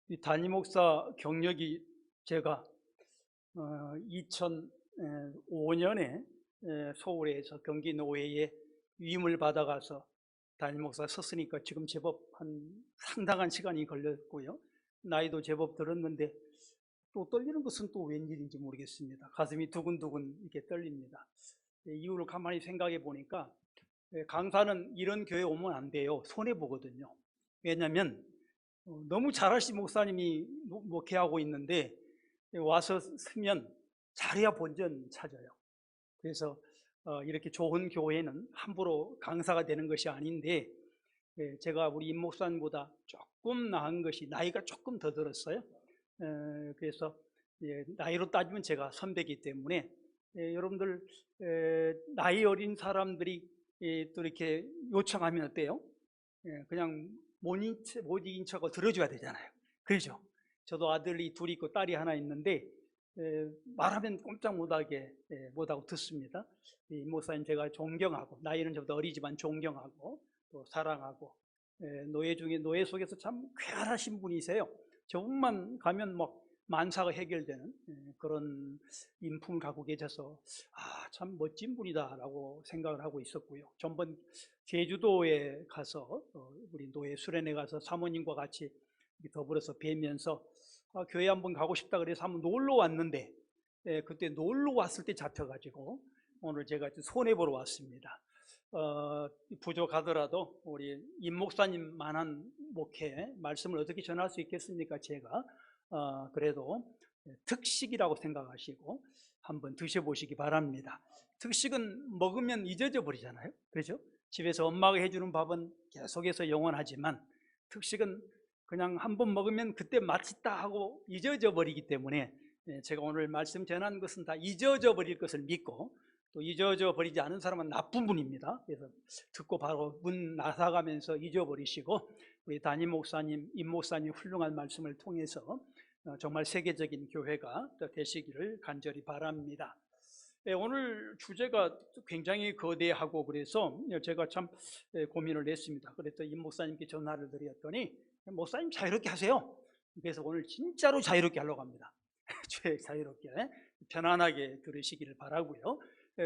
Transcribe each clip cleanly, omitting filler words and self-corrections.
이 담임 목사 경력이 제가 2005년에 서울에서 경기 노회에 위임을 받아가서 담임 목사 섰으니까 지금 제법 한 상당한 시간이 걸렸고요. 나이도 제법 들었는데 또 떨리는 것은 또 웬일인지 모르겠습니다. 가슴이 두근두근 이렇게 떨립니다. 이유를 가만히 생각해 보니까 강사는 이런 교회 오면 안 돼요. 손해보거든요. 왜냐하면 너무 잘하신 목사님이 목회하고 있는데 와서 서면 잘해야 본전 찾아요. 그래서 이렇게 좋은 교회는 함부로 강사가 되는 것이 아닌데, 제가 우리 임 목사님보다 조금 나은 것이 나이가 조금 더 들었어요. 그래서 나이로 따지면 제가 선배이기 때문에 여러분들 나이 어린 사람들이 또 이렇게 요청하면 어때요? 그냥 못 이긴 척을 들어줘야 되잖아요. 그렇죠? 저도 아들이 둘이 있고 딸이 하나 있는데 말하면 꼼짝 못하고 듣습니다. 이 목사님 제가 존경하고, 나이는 저보다 어리지만 존경하고 또 사랑하고, 노예 속에서 참 쾌활하신 분이세요. 저분만 가면 막 만사가 해결되는 그런 인품을 갖고 계셔서 참 멋진 분이다라고 생각을 하고 있었고요. 전번 제주도에 가서 우리 노예 수련회 가서 사모님과 같이 더불어서 뵈면서 교회 한번 가고 싶다 그래서 한번 놀러 왔는데, 그때 놀러 왔을 때 잡혀가지고 오늘 제가 손해보러 왔습니다. 부족하더라도 우리 임 목사님만한 목회 말씀을 어떻게 전할 수 있겠습니까? 제가 그래도 특식이라고 생각하시고 한번 드셔보시기 바랍니다. 특식은 먹으면 잊어져 버리잖아요. 그렇죠? 집에서 엄마가 해주는 밥은 계속해서 영원하지만 특식은 그냥 한번 먹으면 그때 맛있다 하고 잊어져 버리기 때문에 제가 오늘 말씀 전하는 것은 다 잊어져 버릴 것을 믿고, 또 잊어져 버리지 않은 사람은 나쁜 분입니다. 그래서 듣고 바로 문 나서가면서 잊어버리시고 우리 담임 목사님, 임 목사님 훌륭한 말씀을 통해서 정말 세계적인 교회가 되시기를 간절히 바랍니다. 오늘 주제가 굉장히 거대하고 그래서 제가 참 고민을 했습니다. 그래서 임 목사님께 전화를 드렸더니 목사님 자유롭게 하세요. 그래서 오늘 진짜로 자유롭게 하려고 합니다. 자유롭게 편안하게 들으시기를 바라고요.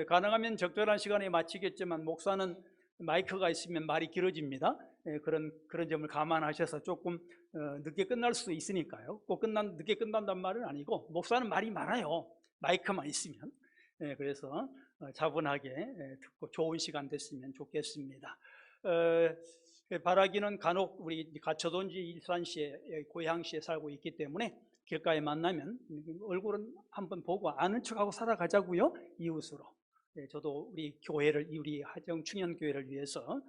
가능하면 적절한 시간에 마치겠지만 목사는 마이크가 있으면 말이 길어집니다. 그런 점을 감안하셔서 조금 늦게 끝날 수도 있으니까요. 꼭 늦게 끝난단 말은 아니고 목사는 말이 많아요. 마이크만 있으면. 그래서 차분하게 듣고 좋은 시간 됐으면 좋겠습니다. 바라기는 간혹 우리 가초돈지 일산시에 고향시에 살고 있기 때문에 길가에 만나면 얼굴은 한번 보고 아는 척하고 살아가자고요. 이웃으로. 저도 우리 교회를, 우리 하정 충현교회를 위해서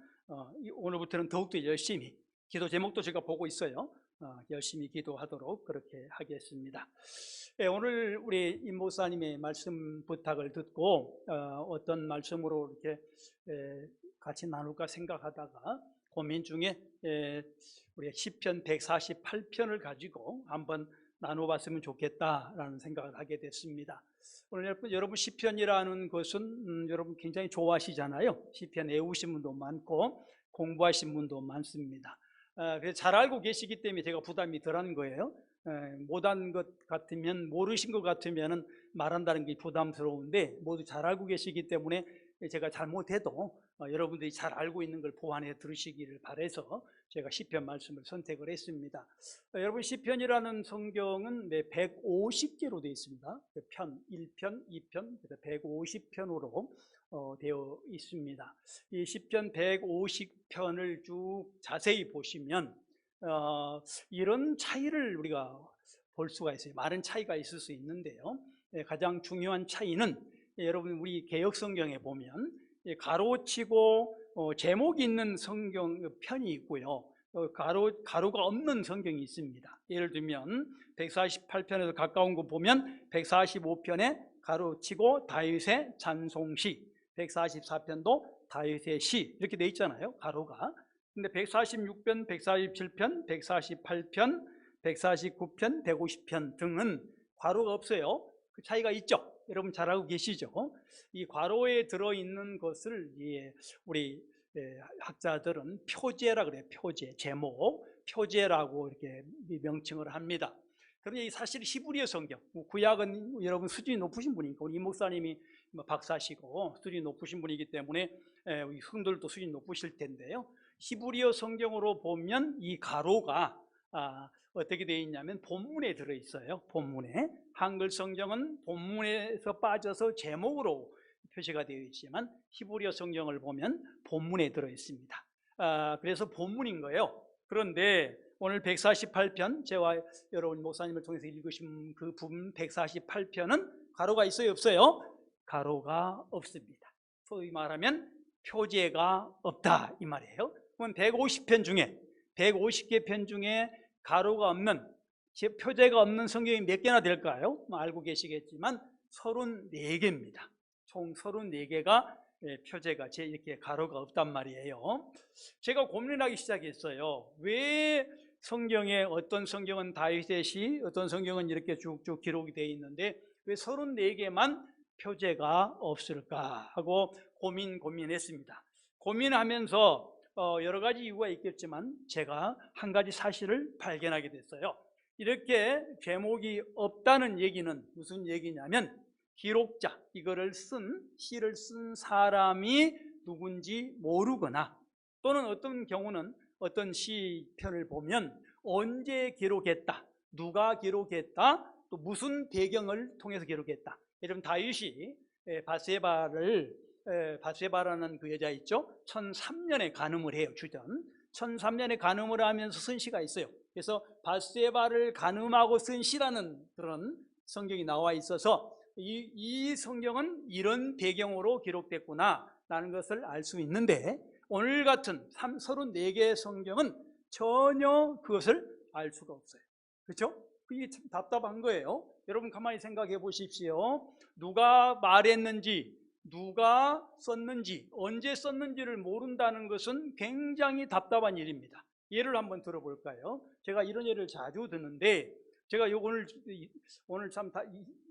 오늘부터는 더욱더 열심히, 기도 제목도 제가 보고 있어요. 열심히 기도하도록 그렇게 하겠습니다. 오늘 우리 임 목사님의 말씀 부탁을 듣고 어떤 말씀으로 이렇게 같이 나눌까 생각하다가 고민 중에 우리 시편 148편을 가지고 한번 나눠봤으면 좋겠다라는 생각을 하게 됐습니다. 오늘 여러분 시편이라는 것은 여러분 굉장히 좋아하시잖아요. 시편 외우신 분도 많고 공부하신 분도 많습니다. 그래서 잘 알고 계시기 때문에 제가 부담이 덜한 거예요. 못한 것 같으면, 모르신 것 같으면 말한다는 게 부담스러운데 모두 잘 알고 계시기 때문에 제가 잘못해도 여러분들이 잘 알고 있는 걸 보완해 들으시기를 바라서 제가 시편 말씀을 선택을 했습니다. 여러분 시편이라는 성경은 150개로 되어 있습니다. 편 1편, 2편, 150편으로 되어 있습니다. 이 시편 150편을 쭉 자세히 보시면 이런 차이를 우리가 볼 수가 있어요. 많은 차이가 있을 수 있는데요. 가장 중요한 차이는 여러분 우리 개역성경에 보면 가로치고 제목이 있는 성경 편이 있고요, 가로가 없는 성경이 있습니다. 예를 들면 148편에서 가까운 거 보면 145편에 가로치고 다윗의 찬송시, 144편도 다윗의 시 이렇게 돼 있잖아요, 가로가. 근데 146편, 147편, 148편, 149편, 150편 등은 괄호가 없어요. 그 차이가 있죠. 여러분 잘 알고 계시죠? 이 괄호에 들어있는 것을 우리 학자들은 표제라 그래요. 표제, 제목. 표제라고 이렇게 명칭을 합니다. 그런데 이 사실 히브리어 성경, 구약은 여러분 수준이 높으신 분이니까 우리 이 목사님이 박사시고 수준이 높으신 분이기 때문에 우리 성도들도 수준이 높으실 텐데요. 히브리어 성경으로 보면 이 가로가 어떻게 되어 있냐면 본문에 들어 있어요. 본문에. 한글 성경은 본문에서 빠져서 제목으로 표시가 되어 있지만 히브리어 성경을 보면 본문에 들어 있습니다. 그래서 본문인 거예요. 그런데 오늘 148편, 제와 여러분 목사님을 통해서 읽으신 그 부분 148편은 가로가 있어요, 없어요? 가로가 없습니다. 소위 말하면 표제가 없다 이 말이에요. 그럼 150편 중에 150개 편 중에 가로가 없는, 표제가 없는 성경이 몇 개나 될까요? 알고 계시겠지만 34개입니다. 총 34개가 표제가 이렇게 가로가 없단 말이에요. 제가 고민하기 시작했어요. 왜 성경에 어떤 성경은 다윗의 시, 어떤 성경은 이렇게 쭉쭉 기록이 되어 있는데 왜 34개만 표제가 없을까 하고 고민했습니다. 고민하면서 여러 가지 이유가 있겠지만 제가 한 가지 사실을 발견하게 됐어요. 이렇게 제목이 없다는 얘기는 무슨 얘기냐면 기록자, 이거를 시를 쓴 사람이 누군지 모르거나, 또는 어떤 경우는 어떤 시편을 보면 언제 기록했다, 누가 기록했다, 또 무슨 배경을 통해서 기록했다. 예를 들면 다윗이 바세바라는 그 여자 있죠. 1003년에 간음을 해요. 주전 1003년에 간음을 하면서 쓴 시가 있어요. 그래서 바세바를 간음하고 쓴 시라는 그런 성경이 나와 있어서 이 성경은 이런 배경으로 기록됐구나 라는 것을 알 수 있는데, 오늘 같은 34개의 성경은 전혀 그것을 알 수가 없어요. 그렇죠? 그게 참 답답한 거예요. 여러분 가만히 생각해 보십시오. 누가 말했는지, 누가 썼는지, 언제 썼는지를 모른다는 것은 굉장히 답답한 일입니다. 예를 한번 들어볼까요? 제가 이런 예를 자주 듣는데, 제가 오늘 참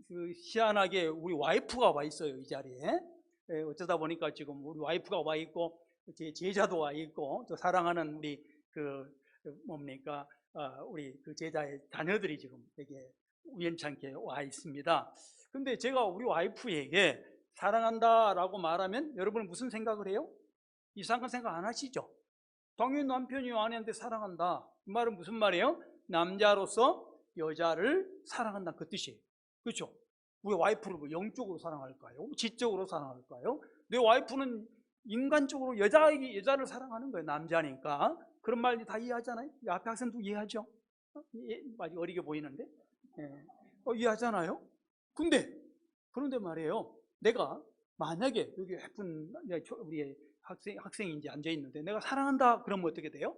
희한하게 우리 와이프가 와 있어요, 이 자리에. 어쩌다 보니까 지금 우리 와이프가 와 있고 제 제자도 와 있고 또 사랑하는 우리 우리 그 제자의 자녀들이 지금 되게 우연찮게 와 있습니다. 근데 제가 우리 와이프에게 사랑한다라고 말하면 여러분은 무슨 생각을 해요? 이상한 생각 안 하시죠? 당연히 남편이 아내한테 사랑한다, 이 말은 무슨 말이에요? 남자로서 여자를 사랑한다, 그 뜻이에요. 그렇죠? 우리 와이프를 뭐 영적으로 사랑할까요? 지적으로 사랑할까요? 내 와이프는 인간적으로 여자를 사랑하는 거예요. 남자니까. 그런 말 다 이해하잖아요. 앞에 학생도 이해하죠? 아직 어리게 보이는데 이해하잖아요. 그런데 말이에요, 내가 만약에 여기 예쁜 우리 학생이 이제 앉아 있는데 내가 사랑한다 그러면 어떻게 돼요?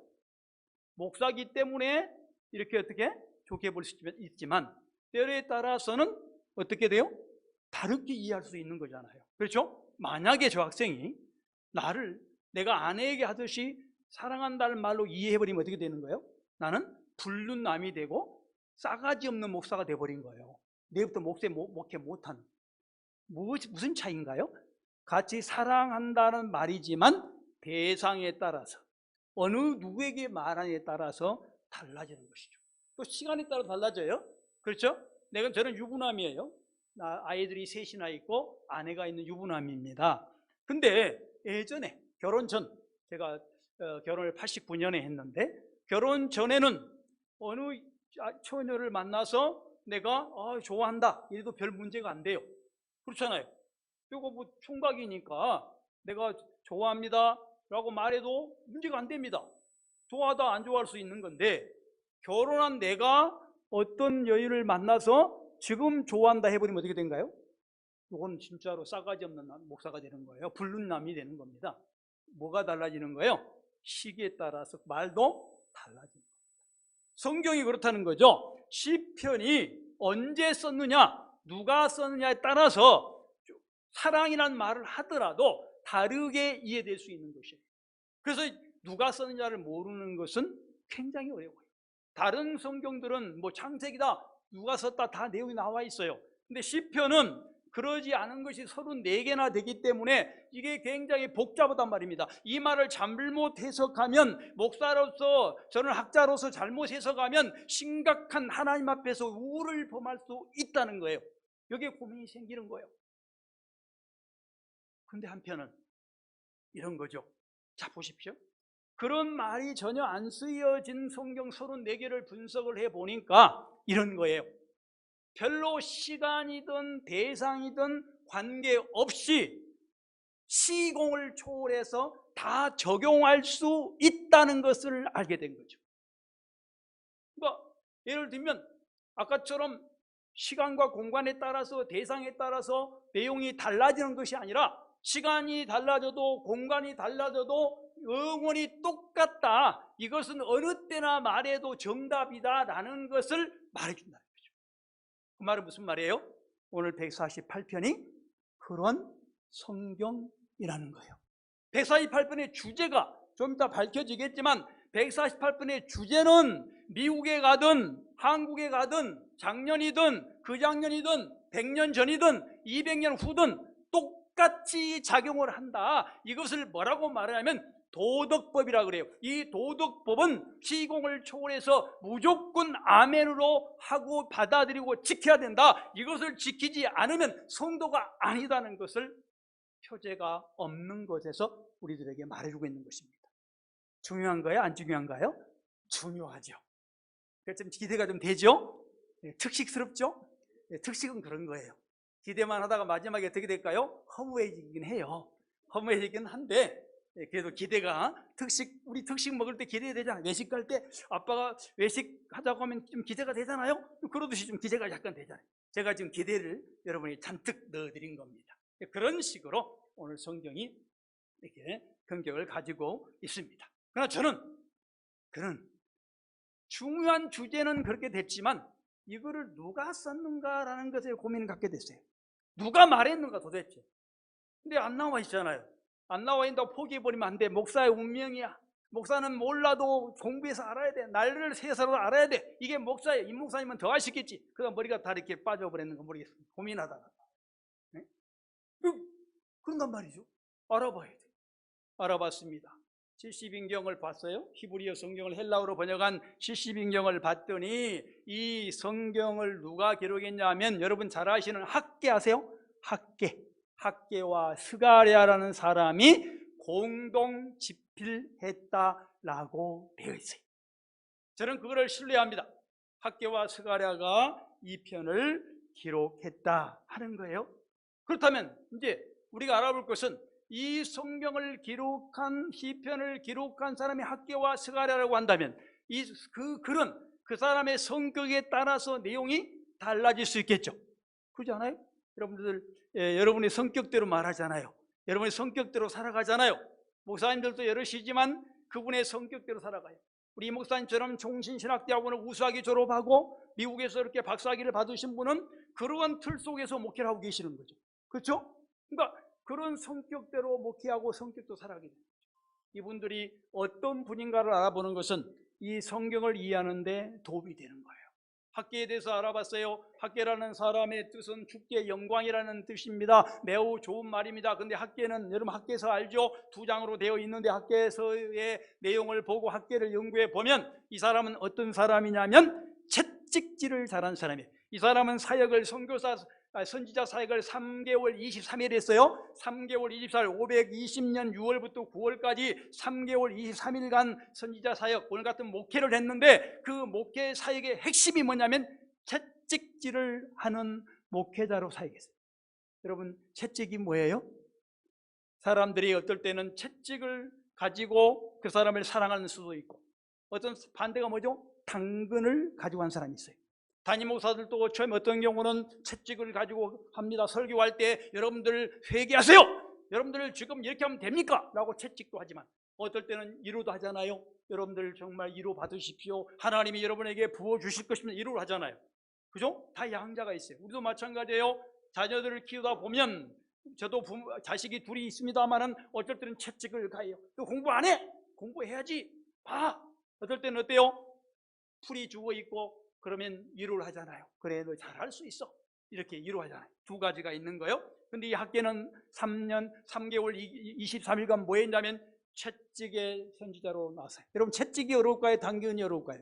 목사기 때문에 이렇게 어떻게 좋게 볼 수 있지만 때에 따라서는 어떻게 돼요? 다르게 이해할 수 있는 거잖아요. 그렇죠? 만약에 저 학생이 나를 내가 아내에게 하듯이 사랑한다는 말로 이해해버리면 어떻게 되는 거예요? 나는 불륜 남이 되고 싸가지 없는 목사가 돼버린 거예요. 내일부터 목회 못하는. 무슨 차이인가요? 같이 사랑한다는 말이지만 대상에 따라서, 어느 누구에게 말하느냐에 따라서 달라지는 것이죠. 또 시간에 따라 달라져요. 그렇죠? 저는 유부남이에요. 아이들이 셋이나 있고 아내가 있는 유부남입니다. 근데 예전에 결혼 전, 제가 결혼을 89년에 했는데 결혼 전에는 어느 처녀를 만나서 내가 좋아한다 이래도 별 문제가 안 돼요. 그렇잖아요. 이거 뭐 총각이니까 내가 좋아합니다 라고 말해도 문제가 안 됩니다. 좋아하다 안 좋아할 수 있는 건데, 결혼한 내가 어떤 여인을 만나서 지금 좋아한다 해버리면 어떻게 된가요? 이건 진짜로 싸가지 없는 목사가 되는 거예요. 불륜남이 되는 겁니다. 뭐가 달라지는 거예요? 시기에 따라서 말도 달라지는 겁니다. 성경이 그렇다는 거죠. 시편이 언제 썼느냐, 누가 썼느냐에 따라서 사랑이라는 말을 하더라도 다르게 이해될 수 있는 것이에요. 그래서 누가 썼느냐를 모르는 것은 굉장히 어려워요. 다른 성경들은 뭐 창세기다, 누가 썼다 다 내용이 나와 있어요. 근데 시편은 그러지 않은 것이 34개나 되기 때문에 이게 굉장히 복잡하단 말입니다. 이 말을 잘못 해석하면, 목사로서, 저는 학자로서 잘못 해석하면 심각한 하나님 앞에서 우를 범할 수 있다는 거예요. 여기에 고민이 생기는 거예요. 근데 한편은 이런 거죠. 자, 보십시오. 그런 말이 전혀 안 쓰여진 성경 34개를 분석을 해보니까 이런 거예요. 별로 시간이든 대상이든 관계없이 시공을 초월해서 다 적용할 수 있다는 것을 알게 된 거죠. 그러니까 예를 들면 아까처럼 시간과 공간에 따라서, 대상에 따라서 내용이 달라지는 것이 아니라 시간이 달라져도 공간이 달라져도 영원히 똑같다, 이것은 어느 때나 말해도 정답이다라는 것을 말해준다는 거죠. 그 말은 무슨 말이에요? 오늘 148편이 그런 성경이라는 거예요. 148편의 주제가 좀 이따 밝혀지겠지만 148편의 주제는 미국에 가든 한국에 가든 작년이든 그 작년이든 100년 전이든 200년 후든 똑같이 작용을 한다. 이것을 뭐라고 말하냐면 도덕법이라 그래요. 이 도덕법은 시공을 초월해서 무조건 아멘으로 하고 받아들이고 지켜야 된다. 이것을 지키지 않으면 성도가 아니다는 것을 표제가 없는 것에서 우리들에게 말해주고 있는 것입니다. 중요한가요? 안 중요한가요? 중요하죠. 그래서 좀 기대가 좀 되죠? 특식스럽죠? 특식은 그런 거예요. 기대만 하다가 마지막에 어떻게 될까요? 허무해지긴 해요. 허무해지긴 한데 그래도 기대가, 우리 특식 먹을 때 기대가 되잖아요. 외식 갈 때 아빠가 외식 하자고 하면 좀 기대가 되잖아요. 그러듯이 좀 기대가 약간 되잖아요. 제가 지금 기대를 여러분이 잔뜩 넣어드린 겁니다. 그런 식으로 오늘 성경이 이렇게 긍정을 가지고 있습니다. 그러나 저는 중요한 주제는 그렇게 됐지만 이거를 누가 썼는가라는 것에 고민을 갖게 됐어요. 누가 말했는가 도대체. 근데 안 나와 있잖아요. 안 나와 있다고 포기해버리면 안 돼. 목사의 운명이야. 목사는 몰라도 공부해서 알아야 돼. 날을 새서라도 알아야 돼. 이게 목사예요. 임 목사님은 더 아시겠지. 그러다 머리가 다 이렇게 빠져버렸는 거 모르겠습니다. 고민하다가. 네? 그런단 말이죠. 알아봐야 돼. 알아봤습니다. 70인경을 봤어요. 히브리어 성경을 헬라어로 번역한 70인경을 봤더니 이 성경을 누가 기록했냐 하면 여러분 잘 아시는 학계 아세요? 학계와 스가랴라는 사람이 공동 집필했다라고 되어 있어요. 저는 그거를 신뢰합니다. 학계와 스가랴가 이 편을 기록했다 하는 거예요. 그렇다면 이제 우리가 알아볼 것은 이 성경을 기록한, 시편을 기록한 사람이 학계와 스가랴라고 한다면 그 글은 그 사람의 성격에 따라서 내용이 달라질 수 있겠죠. 그렇지 않아요? 여러분의 성격대로 말하잖아요. 여러분의 성격대로 살아가잖아요. 목사님들도 여럿이지만 그분의 성격대로 살아가요. 우리 목사님처럼 종신신학대학원을 우수하게 졸업하고 미국에서 이렇게 박사학위를 받으신 분은 그러한 틀 속에서 목회를 하고 계시는 거죠. 그렇죠? 그러니까 그런 성격대로 목회하고 성격도 살아가게 됩니다. 이분들이 어떤 분인가를 알아보는 것은 이 성경을 이해하는 데 도움이 되는 거예요. 학계에 대해서 알아봤어요. 학계라는 사람의 뜻은 주께 영광이라는 뜻입니다. 매우 좋은 말입니다. 근데 학계는 여러분 학계서 알죠? 2장으로 되어 있는데 학계서의 내용을 보고 학계를 연구해 보면 이 사람은 어떤 사람이냐면 채찍질을 잘한 사람이에요. 이 사람은 사역을 선지자 사역을 3개월 23일 했어요. 3개월 24일 520년 6월부터 9월까지 3개월 23일간 선지자 사역, 오늘 같은 목회를 했는데 그 목회 사역의 핵심이 뭐냐면 채찍질을 하는 목회자로 사역했어요. 여러분 채찍이 뭐예요? 사람들이 어떨 때는 채찍을 가지고 그 사람을 사랑하는 수도 있고 어떤 반대가 뭐죠? 당근을 가지고 간 사람이 있어요. 담임 목사들도 처음 어떤 경우는 채찍을 가지고 합니다. 설교할 때 여러분들 회개하세요. 여러분들 지금 이렇게 하면 됩니까? 라고 채찍도 하지만 어떨 때는 위로도 하잖아요. 여러분들 정말 위로 받으십시오. 하나님이 여러분에게 부어주실 것입니다. 위로를 하잖아요. 그죠? 다 양자가 있어요. 우리도 마찬가지예요. 자녀들을 키우다 보면 저도 자식이 둘이 있습니다만은 어떨 때는 채찍을 가해요. 너 공부 안 해? 공부해야지. 봐. 어떨 때는 어때요? 풀이 죽어 있고 그러면 위로를 하잖아요. 그래 너 잘할 수 있어. 이렇게 이루어지잖아요. 두 가지가 있는 거예요. 근데 이 학계는 3년 3개월 23일간 뭐 했냐면 채찍의 선지자로 나왔어요. 여러분, 채찍이 어려울까요? 당근이 어려울까요?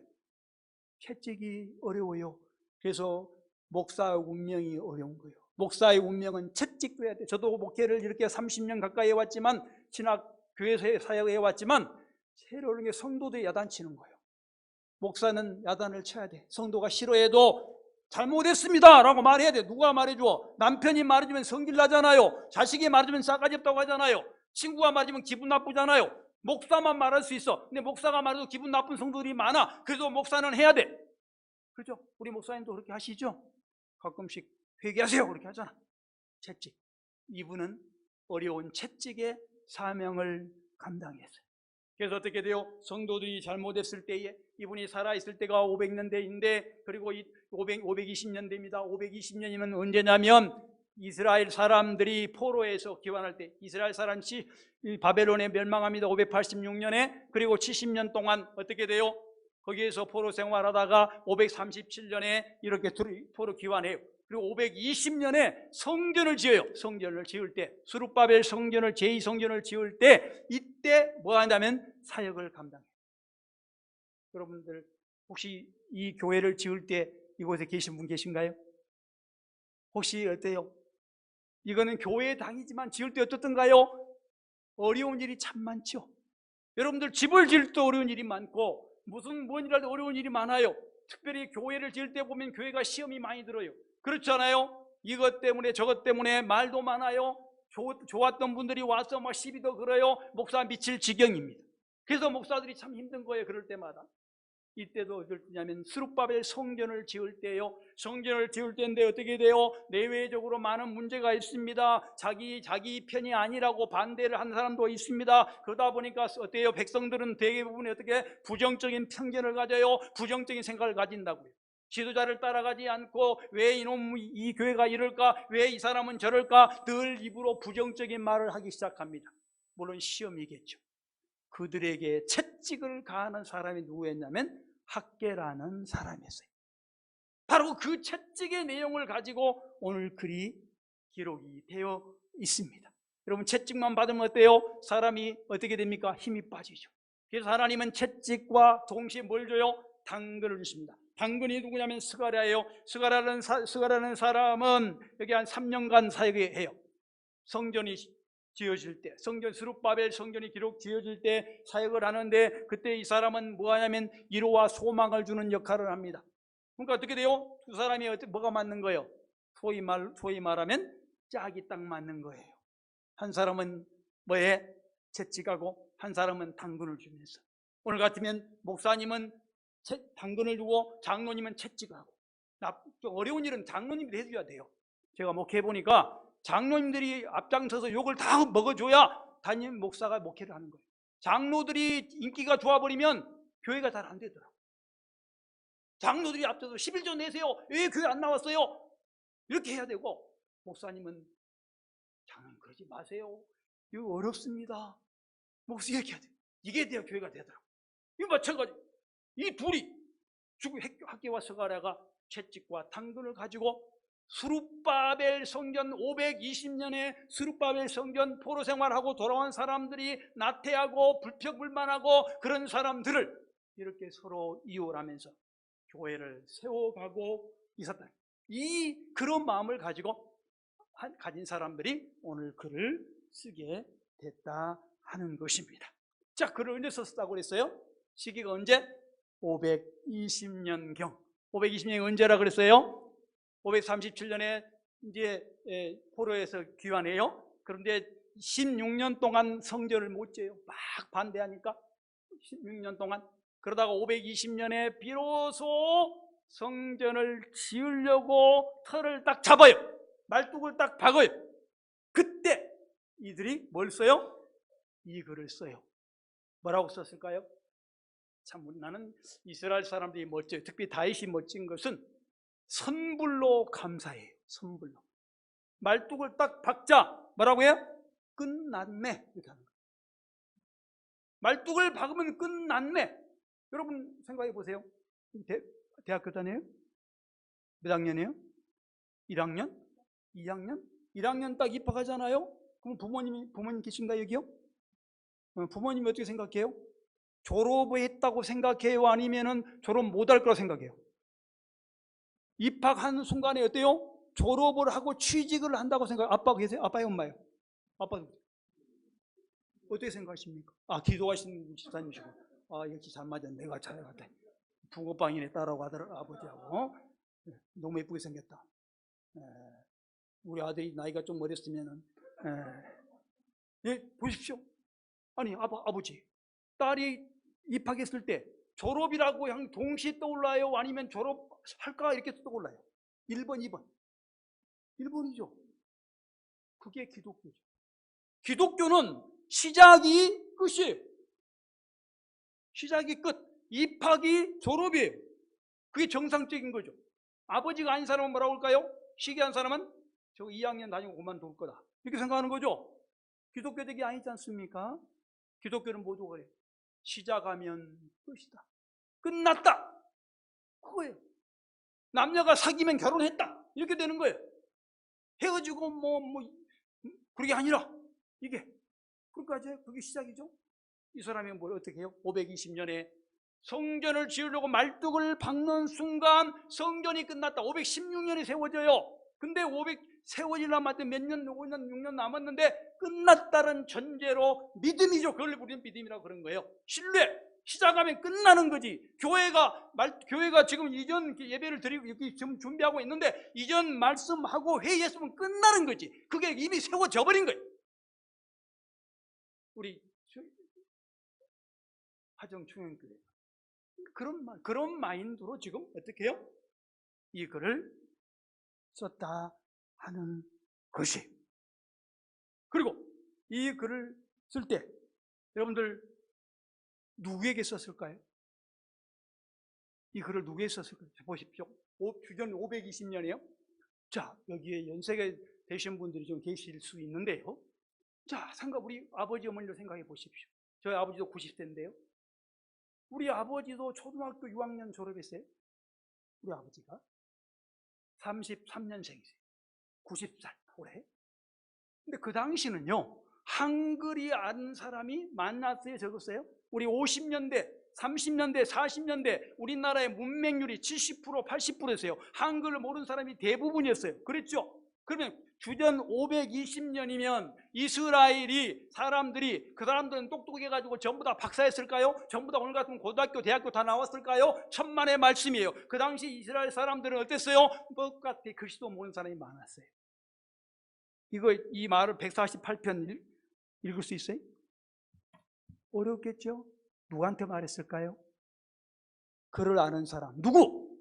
채찍이 어려워요. 그래서 목사의 운명이 어려운 거예요. 목사의 운명은 채찍도 해야 돼. 저도 목회를 이렇게 30년 가까이 해왔지만, 신학 교회에서 사역해왔지만, 제일 어려운 게 성도들이 야단치는 거예요. 목사는 야단을 쳐야 돼. 성도가 싫어해도 잘못했습니다 라고 말해야 돼. 누가 말해줘? 남편이 말해주면 성질 나잖아요. 자식이 말해주면 싸가지 없다고 하잖아요. 친구가 말해주면 기분 나쁘잖아요. 목사만 말할 수 있어. 근데 목사가 말해도 기분 나쁜 성도들이 많아. 그래도 목사는 해야 돼. 그렇죠? 우리 목사님도 그렇게 하시죠? 가끔씩 회개하세요 그렇게 하잖아. 채찍. 이분은 어려운 채찍의 사명을 감당했어요. 그래서 어떻게 돼요? 성도들이 잘못했을 때에, 이분이 살아있을 때가 500년대인데, 그리고 520년대입니다. 520년이면 언제냐면 이스라엘 사람들이 포로에서 귀환할 때, 이스라엘 사람이 바벨론에 멸망합니다. 586년에. 그리고 70년 동안 어떻게 돼요? 거기에서 포로 생활하다가 537년에 이렇게 포로 귀환해요. 그리고 520년에 성전을 지어요. 성전을 지을 때, 스룹바벨 성전을, 제2성전을 지을 때, 이때 뭐 하냐면 사역을 감당해요. 여러분들 혹시 이 교회를 지을 때 이곳에 계신 분 계신가요? 혹시 어때요? 이거는 교회 당이지만 지을 때 어떻던가요? 어려운 일이 참 많죠. 여러분들 집을 지을 때 어려운 일이 많고, 뭔 일할 때 어려운 일이 많아요. 특별히 교회를 지을 때 보면 교회가 시험이 많이 들어요. 그렇잖아요. 이것 때문에 저것 때문에 말도 많아요. 좋았던 분들이 와서 막 시비도 걸어요. 목사 미칠 지경입니다. 그래서 목사들이 참 힘든 거예요. 그럴 때마다. 이때도 어떨 때냐면 스룹바벨 성전을 지을 때요. 성전을 지을 때인데 어떻게 돼요? 내외적으로 많은 문제가 있습니다. 자기 편이 아니라고 반대를 한 사람도 있습니다. 그러다 보니까 어때요? 백성들은 대부분 어떻게 부정적인 편견을 가져요. 부정적인 생각을 가진다고요. 지도자를 따라가지 않고 왜 이놈 이 교회가 이럴까? 왜 이 사람은 저럴까? 늘 입으로 부정적인 말을 하기 시작합니다. 물론 시험이겠죠. 그들에게 채찍을 가하는 사람이 누구였냐면 학계라는 사람이었어요. 바로 그 채찍의 내용을 가지고 오늘 글이 기록이 되어 있습니다. 여러분, 채찍만 받으면 어때요? 사람이 어떻게 됩니까? 힘이 빠지죠. 그래서 하나님은 채찍과 동시에 뭘 줘요? 당근을 주십니다. 당근이 누구냐면 스가랴예요. 스가랴라는 사람은 여기 한 3년간 사역해요. 성전이 지어질 때, 스룹바벨 성전이 지어질 때 사역을 하는데, 그때 이 사람은 뭐 하냐면 위로와 소망을 주는 역할을 합니다. 그러니까 어떻게 돼요? 두 사람이 뭐가 맞는 거예요? 소위 말하면 짝이 딱 맞는 거예요. 한 사람은 뭐에 채찍하고 한 사람은 당근을 주면서. 오늘 같으면 목사님은 당근을 주고 장로님은 채찍하고. 좀 어려운 일은 장로님이 해줘야 돼요. 제가 목회해보니까 장로님들이 앞장서서 욕을 다 먹어줘야 담임 목사가 목회를 하는 거예요. 장로들이 인기가 좋아버리면 교회가 잘 안 되더라고요. 장로들이 앞서서 11조 내세요. 왜 교회 안 나왔어요? 이렇게 해야 되고, 목사님은 장로님 그러지 마세요. 이거 어렵습니다. 목사 이렇게 해야 돼요. 이게 돼야 교회가 되더라고요. 이거 마찬가지. 이 둘이 학계와 스가랴가 채찍과 당근을 가지고 스룹바벨 성전 520년에 스룹바벨 성전 포로 생활하고 돌아온 사람들이 나태하고 불평불만하고 그런 사람들을 이렇게 서로 이혼하면서 교회를 세워가고 있었다. 이 그런 마음을 가진 사람들이 오늘 글을 쓰게 됐다 하는 것입니다. 자, 글을 언제 썼다고 그랬어요? 시기가 언제? 520년경. 520년이 언제라 그랬어요? 537년에 이제 포로에서 귀환해요. 그런데 16년 동안 성전을 못 지어요. 막 반대하니까 16년 동안. 그러다가 520년에 비로소 성전을 지으려고 터를 딱 잡아요. 말뚝을 딱 박아요. 그때 이들이 뭘 써요? 이 글을 써요. 뭐라고 썼을까요? 참 나는 이스라엘 사람들이 멋져요. 특히 다윗이 멋진 것은 선불로 감사해요. 선불로. 말뚝을 딱 박자 뭐라고 해요? 끝났네 이렇게 하는 거예요. 말뚝을 박으면 끝났네. 여러분 생각해 보세요. 대학교 다녀요? 몇 학년이에요? 1학년? 2학년? 1학년 딱 입학하잖아요? 그럼 부모님 계신가 여기요? 부모님이 어떻게 생각해요? 졸업했다고 생각해요? 아니면은 졸업 못할 거라고 생각해요? 입학하는 순간에 어때요? 졸업을 하고 취직을 한다고 생각해요? 아빠 계세요? 아빠요? 엄마요? 아빠 어떻게 생각하십니까? 기도하시는 집사님이시고, 역시 잘 맞아. 내가 잘 같아. 붕어빵이네 딸하고 아버지하고. 너무 예쁘게 생겼다. 우리 아들이 나이가 좀 어렸으면은, 보십시오. 아니, 아버지. 딸이 입학했을 때 졸업이라고 그냥 동시에 떠올라요? 아니면 졸업할까? 이렇게 떠올라요. 1번, 2번. 1번이죠. 그게 기독교죠. 기독교는 시작이 끝이에요. 시작이 끝. 입학이 졸업이에요. 그게 정상적인 거죠. 아버지가 아닌 사람은 뭐라고 할까요? 시기한 사람은 저 2학년 다니고 그만둘 거다. 이렇게 생각하는 거죠. 기독교적이 아니지 않습니까? 기독교는 모두 그래요. 시작하면 끝이다. 끝났다. 그거예요. 남녀가 사귀면 결혼했다. 이렇게 되는 거예요. 헤어지고 그게 아니라 이게 그러니까 그게 시작이죠. 이 사람이 뭘 어떻게 해요? 520년에 성전을 지으려고 말뚝을 박는 순간 성전이 끝났다. 516년이 세워져요. 근데 500 세워지려면 몇 년, 5년, 6년 남았는데 끝났다는 전제로 믿음이죠. 그걸 우리는 믿음이라고 그런 거예요. 신뢰. 시작하면 끝나는 거지. 교회가 지금 이전 예배를 드리고 지금 준비하고 있는데 이전 말씀하고 회의했으면 끝나는 거지. 그게 이미 세워져 버린 거예요. 우리 화정충현교회 그런 마인드로 지금 어떻게 해요? 이 글을 썼다 하는 것이. 그리고 이 글을 쓸 때 여러분들 누구에게 썼을까요? 이 글을 누구에게 썼을까요? 보십시오. 주전 520년이에요. 자, 여기에 연세가 되신 분들이 좀 계실 수 있는데요. 자, 우리 아버지 어머니를 생각해 보십시오. 저희 아버지도 90세인데요. 우리 아버지도 초등학교 6학년 졸업했어요. 우리 아버지가 33년생이세요. 90살 올해. 근데 그 당시는요, 한글이 아는 사람이 많았어요, 적었어요? 우리 50년대, 30년대, 40년대 우리나라의 문맹률이 70%, 80%였어요. 한글을 모르는 사람이 대부분이었어요. 그랬죠? 그러면 주전 520년이면 이스라엘이 사람들이 그 사람들은 똑똑해가지고 전부 다 박사했을까요? 전부 다 오늘 같은 고등학교, 대학교 다 나왔을까요? 천만의 말씀이에요. 그 당시 이스라엘 사람들은 어땠어요? 똑같아 글씨도 모르는 사람이 많았어요. 이 말을 148편 읽을 수 있어요? 어렵겠죠? 누구한테 말했을까요? 글을 아는 사람 누구?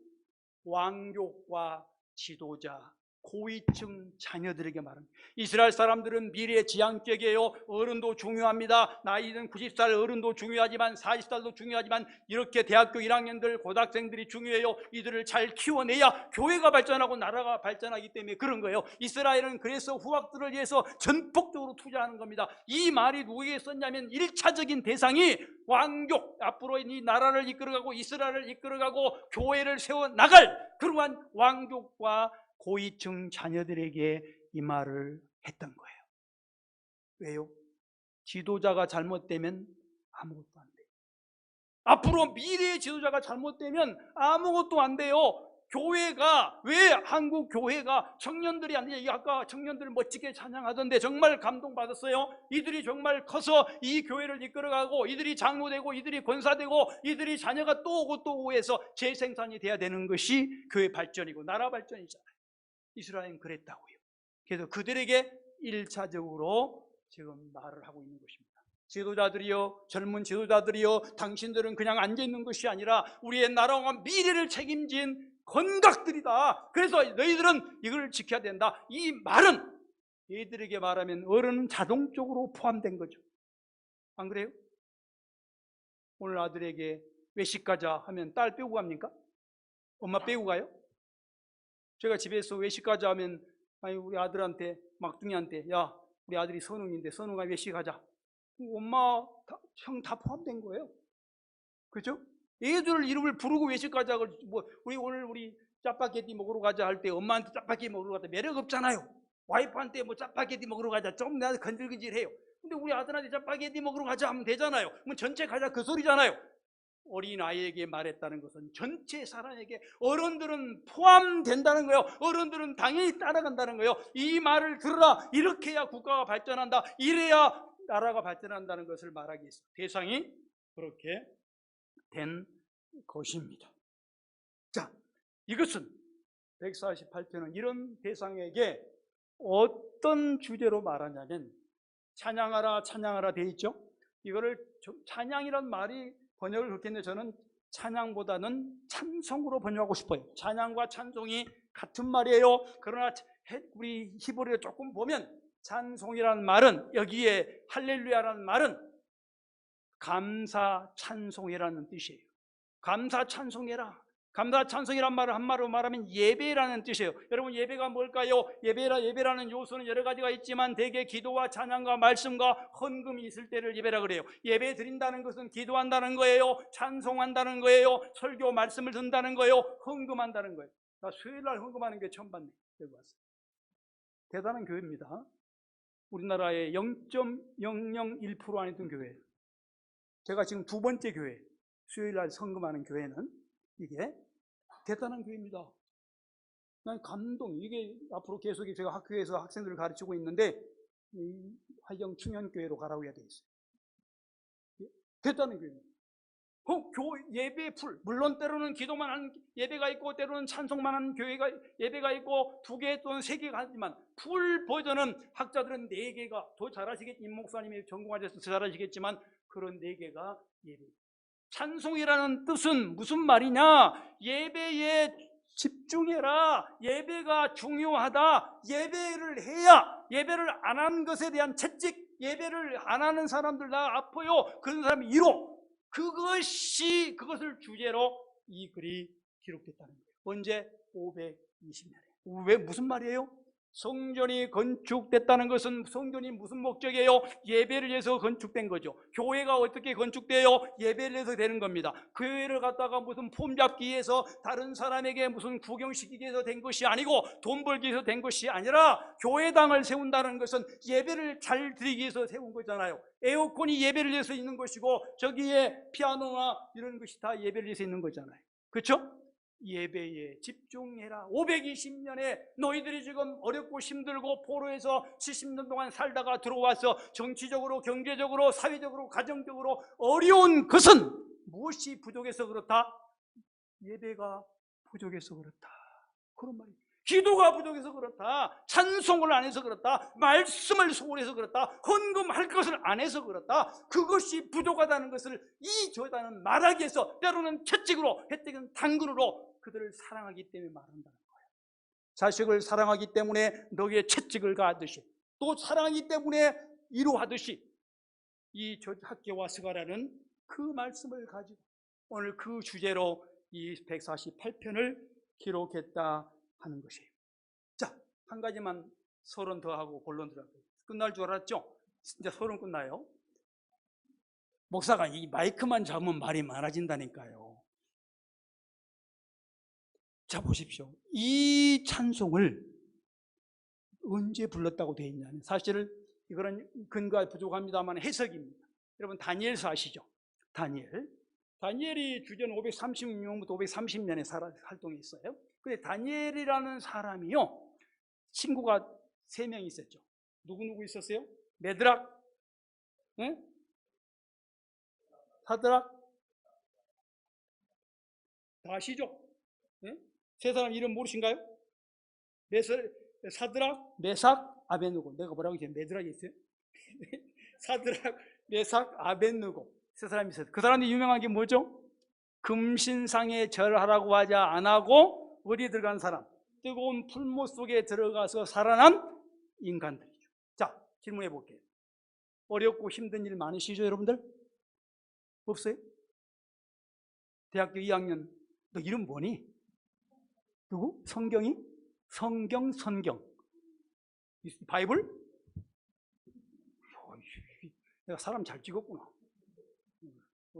왕족과 지도자, 고위층 자녀들에게 말합니다. 이스라엘 사람들은 미래 지향적이에요. 어른도 중요합니다. 나이는 90살 어른도 중요하지만 40살도 중요하지만 이렇게 대학교 1학년들 고등학생들이 중요해요. 이들을 잘 키워내야 교회가 발전하고 나라가 발전하기 때문에 그런 거예요. 이스라엘은 그래서 후학들을 위해서 전폭적으로 투자하는 겁니다. 이 말이 누구에게 썼냐면 1차적인 대상이 왕족, 앞으로 이 나라를 이끌어가고 이스라엘을 이끌어가고 교회를 세워나갈 그러한 왕족과 고위층 자녀들에게 이 말을 했던 거예요. 왜요? 지도자가 잘못되면 아무것도 안 돼요. 앞으로 미래의 지도자가 잘못되면 아무것도 안 돼요. 교회가, 왜 한국 교회가 청년들이 아니라 아까 청년들 멋지게 찬양하던데 정말 감동받았어요. 이들이 정말 커서 이 교회를 이끌어가고 이들이 장로되고 이들이 권사되고 이들이 자녀가 또 오고 또 오고 해서 재생산이 돼야 되는 것이 교회 발전이고 나라 발전이잖아요. 이스라엘은 그랬다고요. 그래서 그들에게 1차적으로 지금 말을 하고 있는 것입니다. 지도자들이요, 젊은 지도자들이요, 당신들은 그냥 앉아있는 것이 아니라 우리의 나라와 미래를 책임진 건각들이다. 그래서 너희들은 이걸 지켜야 된다. 이 말은 얘들에게 말하면 어른은 자동적으로 포함된 거죠. 안 그래요? 오늘 아들에게 외식 가자 하면 딸 빼고 갑니까? 엄마 빼고 가요? 제가 집에서 외식 가자 하면 우리 아들한테, 막둥이한테, 야, 우리 아들이 선웅인데 선웅아 외식 가자. 엄마, 형 다 포함된 거예요. 그렇죠? 애들 이름을 부르고 외식 가자고 우리 오늘 우리 짜파게티 먹으러 가자 할 때 엄마한테 짜파게티 먹으러 가자 매력 없잖아요. 와이프한테 뭐 짜파게티 먹으러 가자 좀 나도 건질건질해요. 근데 우리 아들한테 짜파게티 먹으러 가자 하면 되잖아요. 그럼 전체 가자 그 소리잖아요. 어린아이에게 말했다는 것은 전체 사람에게 어른들은 포함된다는 거예요. 어른들은 당연히 따라간다는 거예요. 이 말을 들으라. 이렇게 해야 국가가 발전한다. 이래야 나라가 발전한다는 것을 말하기 위해서 대상이 그렇게 된 것입니다. 자, 이것은 148편은 이런 대상에게 어떤 주제로 말하냐면 찬양하라 찬양하라 되어 있죠. 이거를 찬양이란 말이 번역을 그렇게 했는데 저는 찬양보다는 찬송으로 번역하고 싶어요. 찬양과 찬송이 같은 말이에요. 그러나 우리 히브리어 조금 보면 찬송이라는 말은 여기에 할렐루야라는 말은 감사 찬송이라는 뜻이에요. 감사 찬송해라. 감사 찬송이란 말을 한마디로 말하면 예배라는 뜻이에요. 여러분 예배가 뭘까요? 예배라는 요소는 여러 가지가 있지만 대개 기도와 찬양과 말씀과 헌금이 있을 때를 예배라 그래요. 예배 드린다는 것은 기도한다는 거예요. 찬송한다는 거예요. 설교 말씀을 듣는다는 거예요. 헌금한다는 거예요. 나 수요일날 헌금하는 게 처음 봤네. 여기 왔어요. 대단한 교회입니다. 우리나라의 0.001% 안에 있던 교회예요. 제가 지금 두 번째 교회, 수요일날 헌금하는 교회는 이게 대단한 교회입니다. 난 감동. 이게 앞으로 계속 제가 학교에서 학생들을 가르치고 있는데 화경 충현교회로 가라고 해야 되겠어요. 대단한 교회입니다. 예배 풀. 물론 때로는 기도만 하는 예배가 있고 때로는 찬송만 하는 교회가 예배가 있고 2개 또는 3개가 하지만 풀 버전은 학자들은 4개가 더 잘하시겠지. 임 목사님이 전공하셔서 잘하시겠지만 그런 4개가 예배. 찬송이라는 뜻은 무슨 말이냐? 예배에 집중해라. 예배가 중요하다. 예배를 해야 예배를 안 하는 것에 대한 채찍, 예배를 안 하는 사람들 나 아파요. 그런 사람이 이로 그것을 주제로 이 글이 기록됐다는 거예요. 언제? 520년에. 왜 무슨 말이에요? 성전이 건축됐다는 것은 성전이 무슨 목적이에요? 예배를 위해서 건축된 거죠. 교회가 어떻게 건축돼요? 예배를 위해서 되는 겁니다. 교회를 갖다가 무슨 폼 잡기 위해서 다른 사람에게 무슨 구경시키기 위해서 된 것이 아니고 돈 벌기 위해서 된 것이 아니라 교회당을 세운다는 것은 예배를 잘 드리기 위해서 세운 거잖아요. 에어컨이 예배를 위해서 있는 것이고 저기에 피아노나 이런 것이 다 예배를 위해서 있는 거잖아요. 그렇죠? 예배에 집중해라. 520년에 너희들이 지금 어렵고 힘들고 포로에서 70년 동안 살다가 들어와서 정치적으로 경제적으로 사회적으로 가정적으로 어려운 것은 무엇이 부족해서 그렇다? 예배가 부족해서 그렇다. 그런 말이에요. 기도가 부족해서 그렇다. 찬송을 안 해서 그렇다. 말씀을 소홀해서 그렇다. 헌금할 것을 안 해서 그렇다. 그것이 부족하다는 것을 이 저자는 말하기 위해서 때로는 채찍으로, 때로는 당근으로 그들을 사랑하기 때문에 말한다는 거예요. 자식을 사랑하기 때문에 너희의 채찍을 가하듯이 또 사랑하기 때문에 이루하듯이 이 학개와 스가랴는 그 말씀을 가지고 오늘 그 주제로 이 148편을 기록했다 하는 것이에요. 자, 한 가지만 서론 더 하고 본론 들어가요. 끝날 줄 알았죠? 이제 서론 끝나요. 목사가 이 마이크만 잡으면 말이 많아진다니까요. 자, 보십시오. 이 찬송을 언제 불렀다고 되어 있냐면 사실은 이거는 근거가 부족합니다만 해석입니다. 여러분 다니엘서 아시죠? 다니엘이 주전 536년부터 530년에 활동했어요. 근데 다니엘이라는 사람이요, 친구가 3명 있었죠. 누구 있었어요? 메드락, 네? 사드락, 다 아시죠? 네? 3사람 이름 모르신가요? 사드락, 메삭, 아벤느고. 내가 뭐라고 했어요? 메드락이 있어요? 사드락, 메삭, 아벤느고. 3사람이 있어요. 그 사람이 유명한 게 뭐죠? 금신상에 절하라고 하지 안 하고 어디 들어간 사람? 뜨거운 풀못 속에 들어가서 살아난 인간들이죠. 자, 질문해 볼게요. 어렵고 힘든 일 많으시죠, 여러분들? 없어요? 대학교 2학년, 너 이름 뭐니? 누구? 성경이? 성경. 바이블? 내가 사람 잘 찍었구나.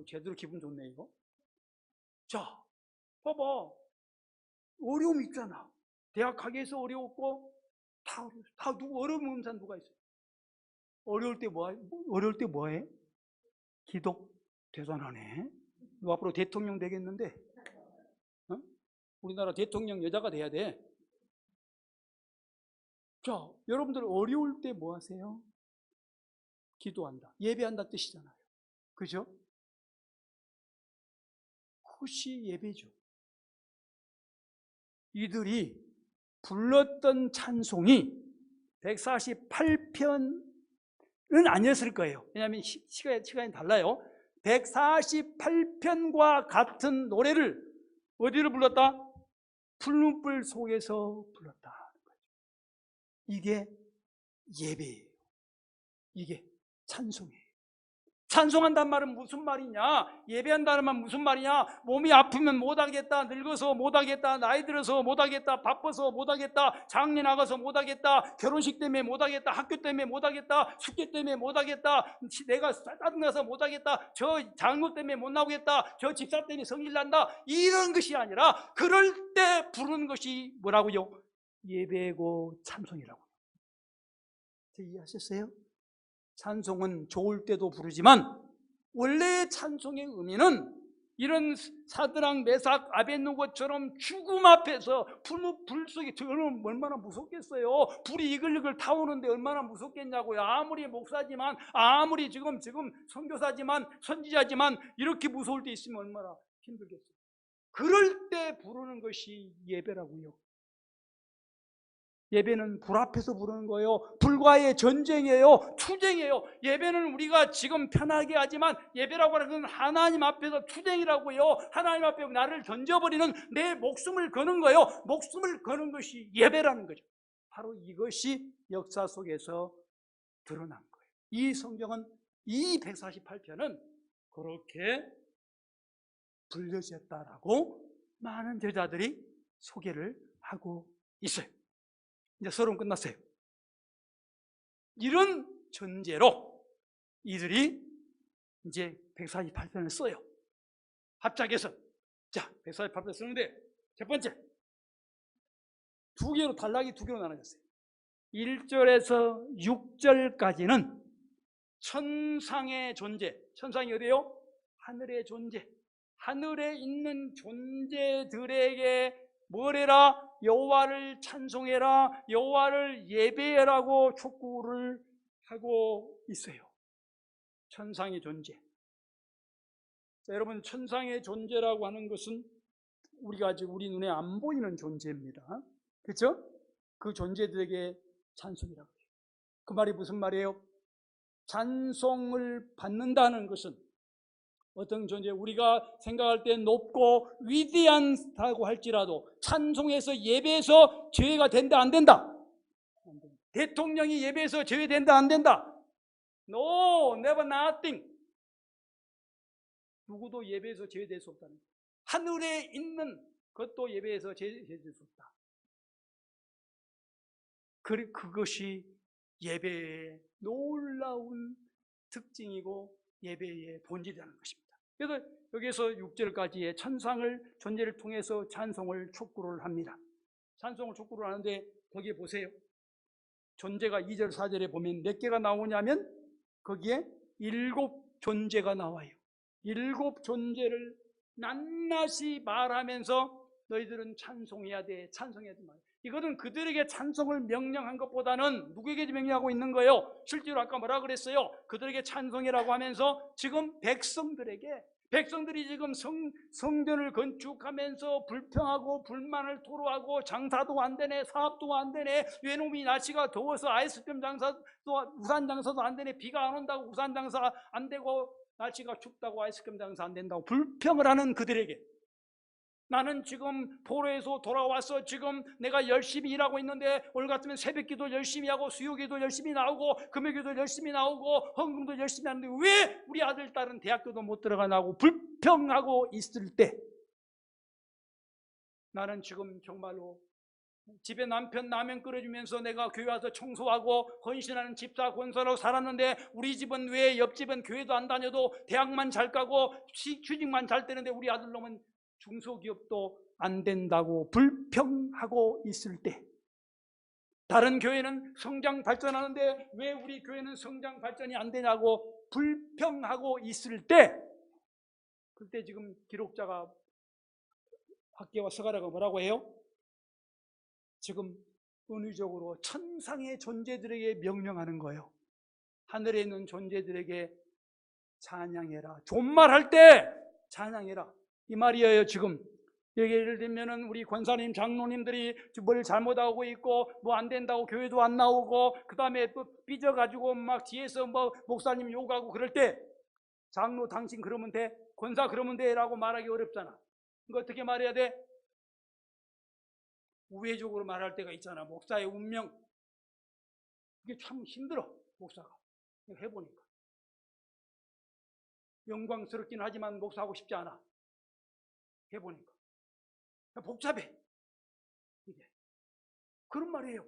제대로 기분 좋네, 이거. 자, 봐봐. 어려움이 있잖아. 대학 가기 위해서 어려웠고 다 누구 어려움 없는 사람 누가 있어요? 어려울 때 뭐해? 기도. 대단하네. 너 앞으로 대통령 되겠는데? 어? 우리나라 대통령 여자가 돼야 돼. 자, 여러분들 어려울 때 뭐 하세요? 기도한다. 예배한다 뜻이잖아요. 그죠? 그것이 예배죠. 이들이 불렀던 찬송이 148편은 아니었을 거예요. 왜냐하면 시간이 달라요. 148편과 같은 노래를 어디로 불렀다? 풀무불 속에서 불렀다. 이게 예배예요. 이게 찬송이에요. 찬송한다는 말은 무슨 말이냐? 예배한다는 말은 무슨 말이냐? 몸이 아프면 못하겠다, 늙어서 못하겠다, 나이 들어서 못하겠다, 바빠서 못하겠다, 장례 나가서 못하겠다, 결혼식 때문에 못하겠다, 학교 때문에 못하겠다, 숙제 때문에 못하겠다, 내가 짜증나서 못하겠다, 저 장로 때문에 못 나오겠다, 저 집사 때문에 성질 난다, 이런 것이 아니라 그럴 때 부르는 것이 뭐라고요? 예배고 찬송이라고요. 이해하셨어요? 찬송은 좋을 때도 부르지만 원래의 찬송의 의미는 이런 사드락, 메삭, 아벳느고처럼 죽음 앞에서 불 속에 들어오면 얼마나 무섭겠어요. 불이 이글이글 타오는데 얼마나 무섭겠냐고요. 아무리 목사지만, 아무리 지금 선교사지만, 선지자지만 이렇게 무서울 때 있으면 얼마나 힘들겠어요. 그럴 때 부르는 것이 예배라고요. 예배는 불 앞에서 부르는 거예요. 불과의 전쟁이에요. 투쟁이에요. 예배는 우리가 지금 편하게 하지만 예배라고 하는 건 하나님 앞에서 투쟁이라고요. 하나님 앞에 나를 던져버리는 내 목숨을 거는 거예요. 목숨을 거는 것이 예배라는 거죠. 바로 이것이 역사 속에서 드러난 거예요. 이 성경은, 이 148편은 그렇게 불려졌다라고 많은 저자들이 소개를 하고 있어요. 이제 서론 끝났어요. 이런 전제로 이들이 이제 148편을 써요. 합작해서. 자, 148편 쓰는데 첫 번째, 단락이 두 개로 나눠졌어요. 1절에서 6절까지는 천상의 존재. 천상이 어디예요? 하늘의 존재. 하늘에 있는 존재들에게 뭐래라? 여호와를 찬송해라, 여호와를 예배해라고 촉구를 하고 있어요. 천상의 존재. 자, 여러분, 천상의 존재라고 하는 것은 우리가 아직 우리 눈에 안 보이는 존재입니다. 그렇죠? 그 존재들에게 찬송이라고 해요. 그 말이 무슨 말이에요? 찬송을 받는다는 것은 어떤 존재, 우리가 생각할 때 높고 위대하다고 할지라도 찬송에서 예배에서 제외가 된다 안 된다? 대통령이 예배에서 제외된다 안 된다? No, never nothing. 누구도 예배에서 제외될 수 없다는 거예요. 하늘에 있는 것도 예배에서 제외될 수 없다. 그것이 예배의 놀라운 특징이고 예배의 본질이라는 것입니다. 그래서 여기서 6절까지의 천상을 존재를 통해서 찬송을 촉구를 합니다. 찬송을 촉구를 하는데 거기에 보세요. 존재가 2절 4절에 보면 몇 개가 나오냐면 거기에 7 존재가 나와요. 7 존재를 낱낱이 말하면서 너희들은 찬송해야 돼, 찬송해야 돼. 이거는 그들에게 찬송을 명령한 것보다는 누구에게 명령하고 있는 거예요? 실제로 아까 뭐라 그랬어요? 그들에게 찬송이라고 하면서 지금 백성들이 지금 성전을 건축하면서 불평하고 불만을 토로하고 장사도 안 되네, 사업도 안 되네, 외놈이 날씨가 더워서 아이스크림 장사도, 우산 장사도 안 되네, 비가 안 온다고 우산 장사 안 되고 날씨가 춥다고 아이스크림 장사 안 된다고 불평을 하는 그들에게, 나는 지금 포로에서 돌아와서 지금 내가 열심히 일하고 있는데 오늘 같으면 새벽기도 열심히 하고 수요기도 열심히 나오고 금요기도 열심히 나오고 헌금도 열심히 하는데 왜 우리 아들 딸은 대학교도 못 들어가나고 불평하고 있을 때, 나는 지금 정말로 집에 남편 라면 끓여주면서 내가 교회 와서 청소하고 헌신하는 집사 권사로 살았는데 우리 집은 왜 옆집은 교회도 안 다녀도 대학만 잘 가고 취직만 잘 되는데 우리 아들놈은 중소기업도 안 된다고 불평하고 있을 때, 다른 교회는 성장 발전하는데 왜 우리 교회는 성장 발전이 안 되냐고 불평하고 있을 때, 그때 지금 기록자가 학개와 스가랴가 뭐라고 해요? 지금 은유적으로 천상의 존재들에게 명령하는 거예요. 하늘에 있는 존재들에게 찬양해라. 존말할 때 찬양해라. 이 말이에요. 지금 여기 예를 들면은 우리 권사님, 장로님들이 뭘 잘못하고 있고 뭐 안 된다고 교회도 안 나오고 그 다음에 또 삐져가지고 막 뒤에서 뭐 목사님 욕하고 그럴 때, 장로 당신 그러면 돼, 권사 그러면 돼 라고 말하기 어렵잖아. 이거 어떻게 말해야 돼? 우회적으로 말할 때가 있잖아. 목사의 운명. 이게 참 힘들어. 목사가 해보니까 영광스럽긴 하지만 목사하고 싶지 않아. 해보니까 복잡해. 이게 그런 말이에요.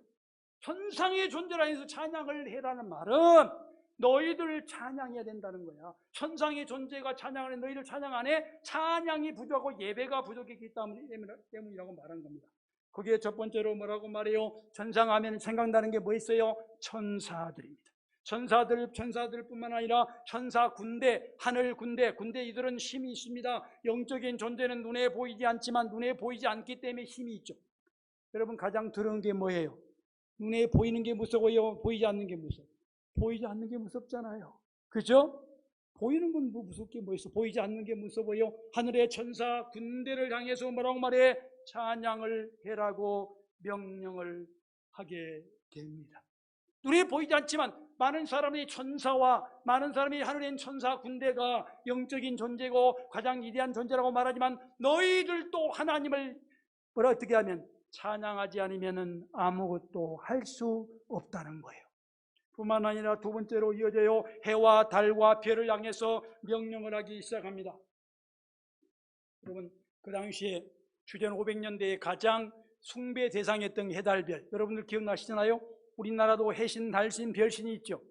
천상의 존재라 해서 찬양을 해라는 말은 너희들 찬양해야 된다는 거야. 천상의 존재가 찬양을 해, 너희들 찬양 안 해? 찬양이 부족하고 예배가 부족했기 때문이라고 말한 겁니다. 거기에 첫 번째로 뭐라고 말해요? 천상하면 생각나는 게 뭐 있어요? 천사들입니다. 천사들 뿐만 아니라 천사 군대, 하늘 군대, 이들은 힘이 있습니다. 영적인 존재는 눈에 보이지 않지만 눈에 보이지 않기 때문에 힘이 있죠. 여러분, 가장 두려운 게 뭐예요? 눈에 보이는 게 무서워요? 보이지 않는 게 무서워요? 보이지 않는 게 무섭잖아요. 그죠? 보이는 건 뭐 무섭게 뭐 있어? 보이지 않는 게 무서워요? 하늘의 천사 군대를 향해서 뭐라고 말해? 찬양을 해라고 명령을 하게 됩니다. 눈에 보이지 않지만 많은 사람이 천사와 많은 사람이 하늘에 있는 천사 군대가 영적인 존재고 가장 위대한 존재라고 말하지만 너희들도 하나님을 어떻게 하면 찬양하지 않으면 아무것도 할 수 없다는 거예요. 뿐만 아니라 두 번째로 이어져요. 해와 달과 별을 향해서 명령을 하기 시작합니다. 여러분, 그 당시에 주전 500년대에 가장 숭배 대상이었던 해달별, 여러분들 기억나시잖아요? 우리나라도 해신, 달신, 별신이 있죠.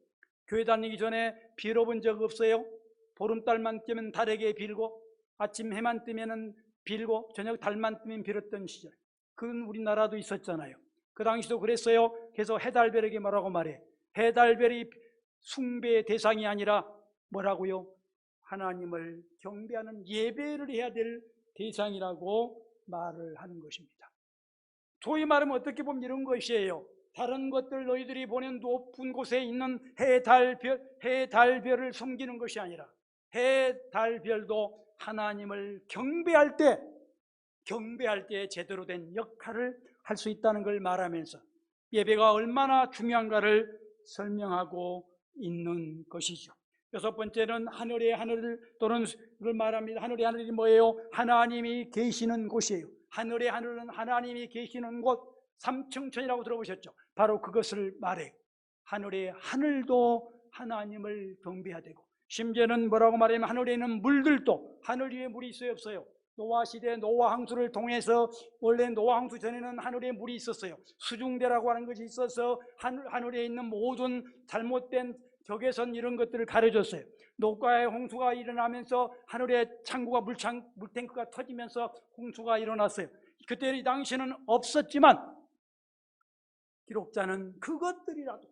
교회 다니기 전에 빌어본 적 없어요? 보름달만 뜨면 달에게 빌고 아침 해만 뜨면 빌고 저녁 달만 뜨면 빌었던 시절, 그건 우리나라도 있었잖아요. 그 당시도 그랬어요. 그래서 해달별에게 뭐라고 말해? 해달별이 숭배의 대상이 아니라 뭐라고요? 하나님을 경배하는 예배를 해야 될 대상이라고 말을 하는 것입니다. 소위 말하면 어떻게 보면 이런 것이에요. 다른 것들 너희들이 보는 높은 곳에 있는 해달별을 섬기는 것이 아니라 해달별도 하나님을 경배할 때 제대로 된 역할을 할 수 있다는 걸 말하면서 예배가 얼마나 중요한가를 설명하고 있는 것이죠. 여섯 번째는 하늘의 하늘, 또는 그걸 말합니다. 하늘의 하늘이 뭐예요? 하나님이 계시는 곳이에요. 하늘의 하늘은 하나님이 계시는 곳, 삼층천이라고 들어보셨죠? 바로 그것을 말해요. 하늘의 하늘도 하나님을 경배해야 되고, 심지어는 뭐라고 말하면 하늘에 있는 물들도, 하늘 위에 물이 있어요, 없어요? 노아 시대 노아 항수를 통해서, 원래 노아 항수 전에는 하늘에 물이 있었어요. 수중대라고 하는 것이 있어서 하늘에 있는 모든 잘못된 적외선 이런 것들을 가려줬어요. 노아의 홍수가 일어나면서 하늘에 창고가 물탱크가 터지면서 홍수가 일어났어요. 그때 이 당시에는 없었지만 기록자는 그것들이라도,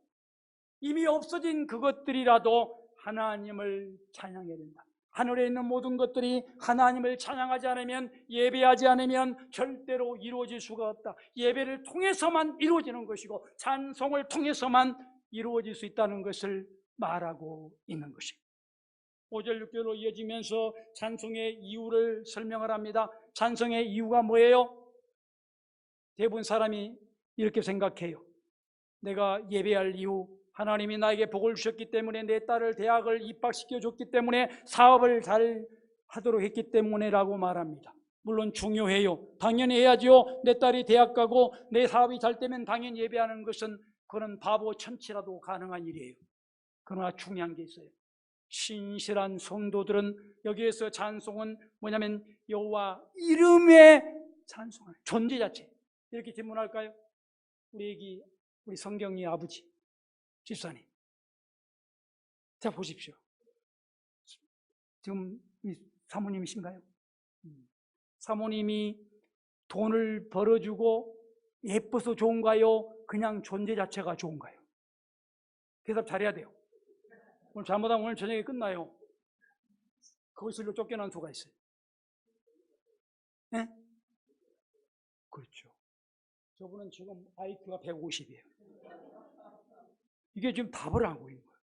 이미 없어진 그것들이라도 하나님을 찬양해야 된다. 하늘에 있는 모든 것들이 하나님을 찬양하지 않으면, 예배하지 않으면 절대로 이루어질 수가 없다. 예배를 통해서만 이루어지는 것이고 찬송을 통해서만 이루어질 수 있다는 것을 말하고 있는 것입니다. 5절 6절로 이어지면서 찬송의 이유를 설명을 합니다. 찬송의 이유가 뭐예요? 대부분 사람이 이렇게 생각해요. 내가 예배할 이유, 하나님이 나에게 복을 주셨기 때문에, 내 딸을 대학을 입학시켜 줬기 때문에, 사업을 잘 하도록 했기 때문에라고 말합니다. 물론 중요해요. 당연히 해야죠. 내 딸이 대학 가고 내 사업이 잘 되면 당연히 예배하는 것은, 그런 바보 천치라도 가능한 일이에요. 그러나 중요한 게 있어요. 신실한 성도들은 여기에서 찬송은 뭐냐면 여호와 이름의 찬송을, 존재 자체. 이렇게 질문할까요? 우리 성경이 아버지 집사님, 자 보십시오. 지금 사모님이신가요? 사모님이 돈을 벌어주고 예뻐서 좋은가요? 그냥 존재 자체가 좋은가요? 대답 잘해야 돼요. 오늘 잘못하면 오늘 저녁에 끝나요. 거기서 쫓겨난 수가 있어요. 네? 그렇죠. 저분은 지금 IQ가 150이에요. 이게 지금 답을 하고 있는 거예요.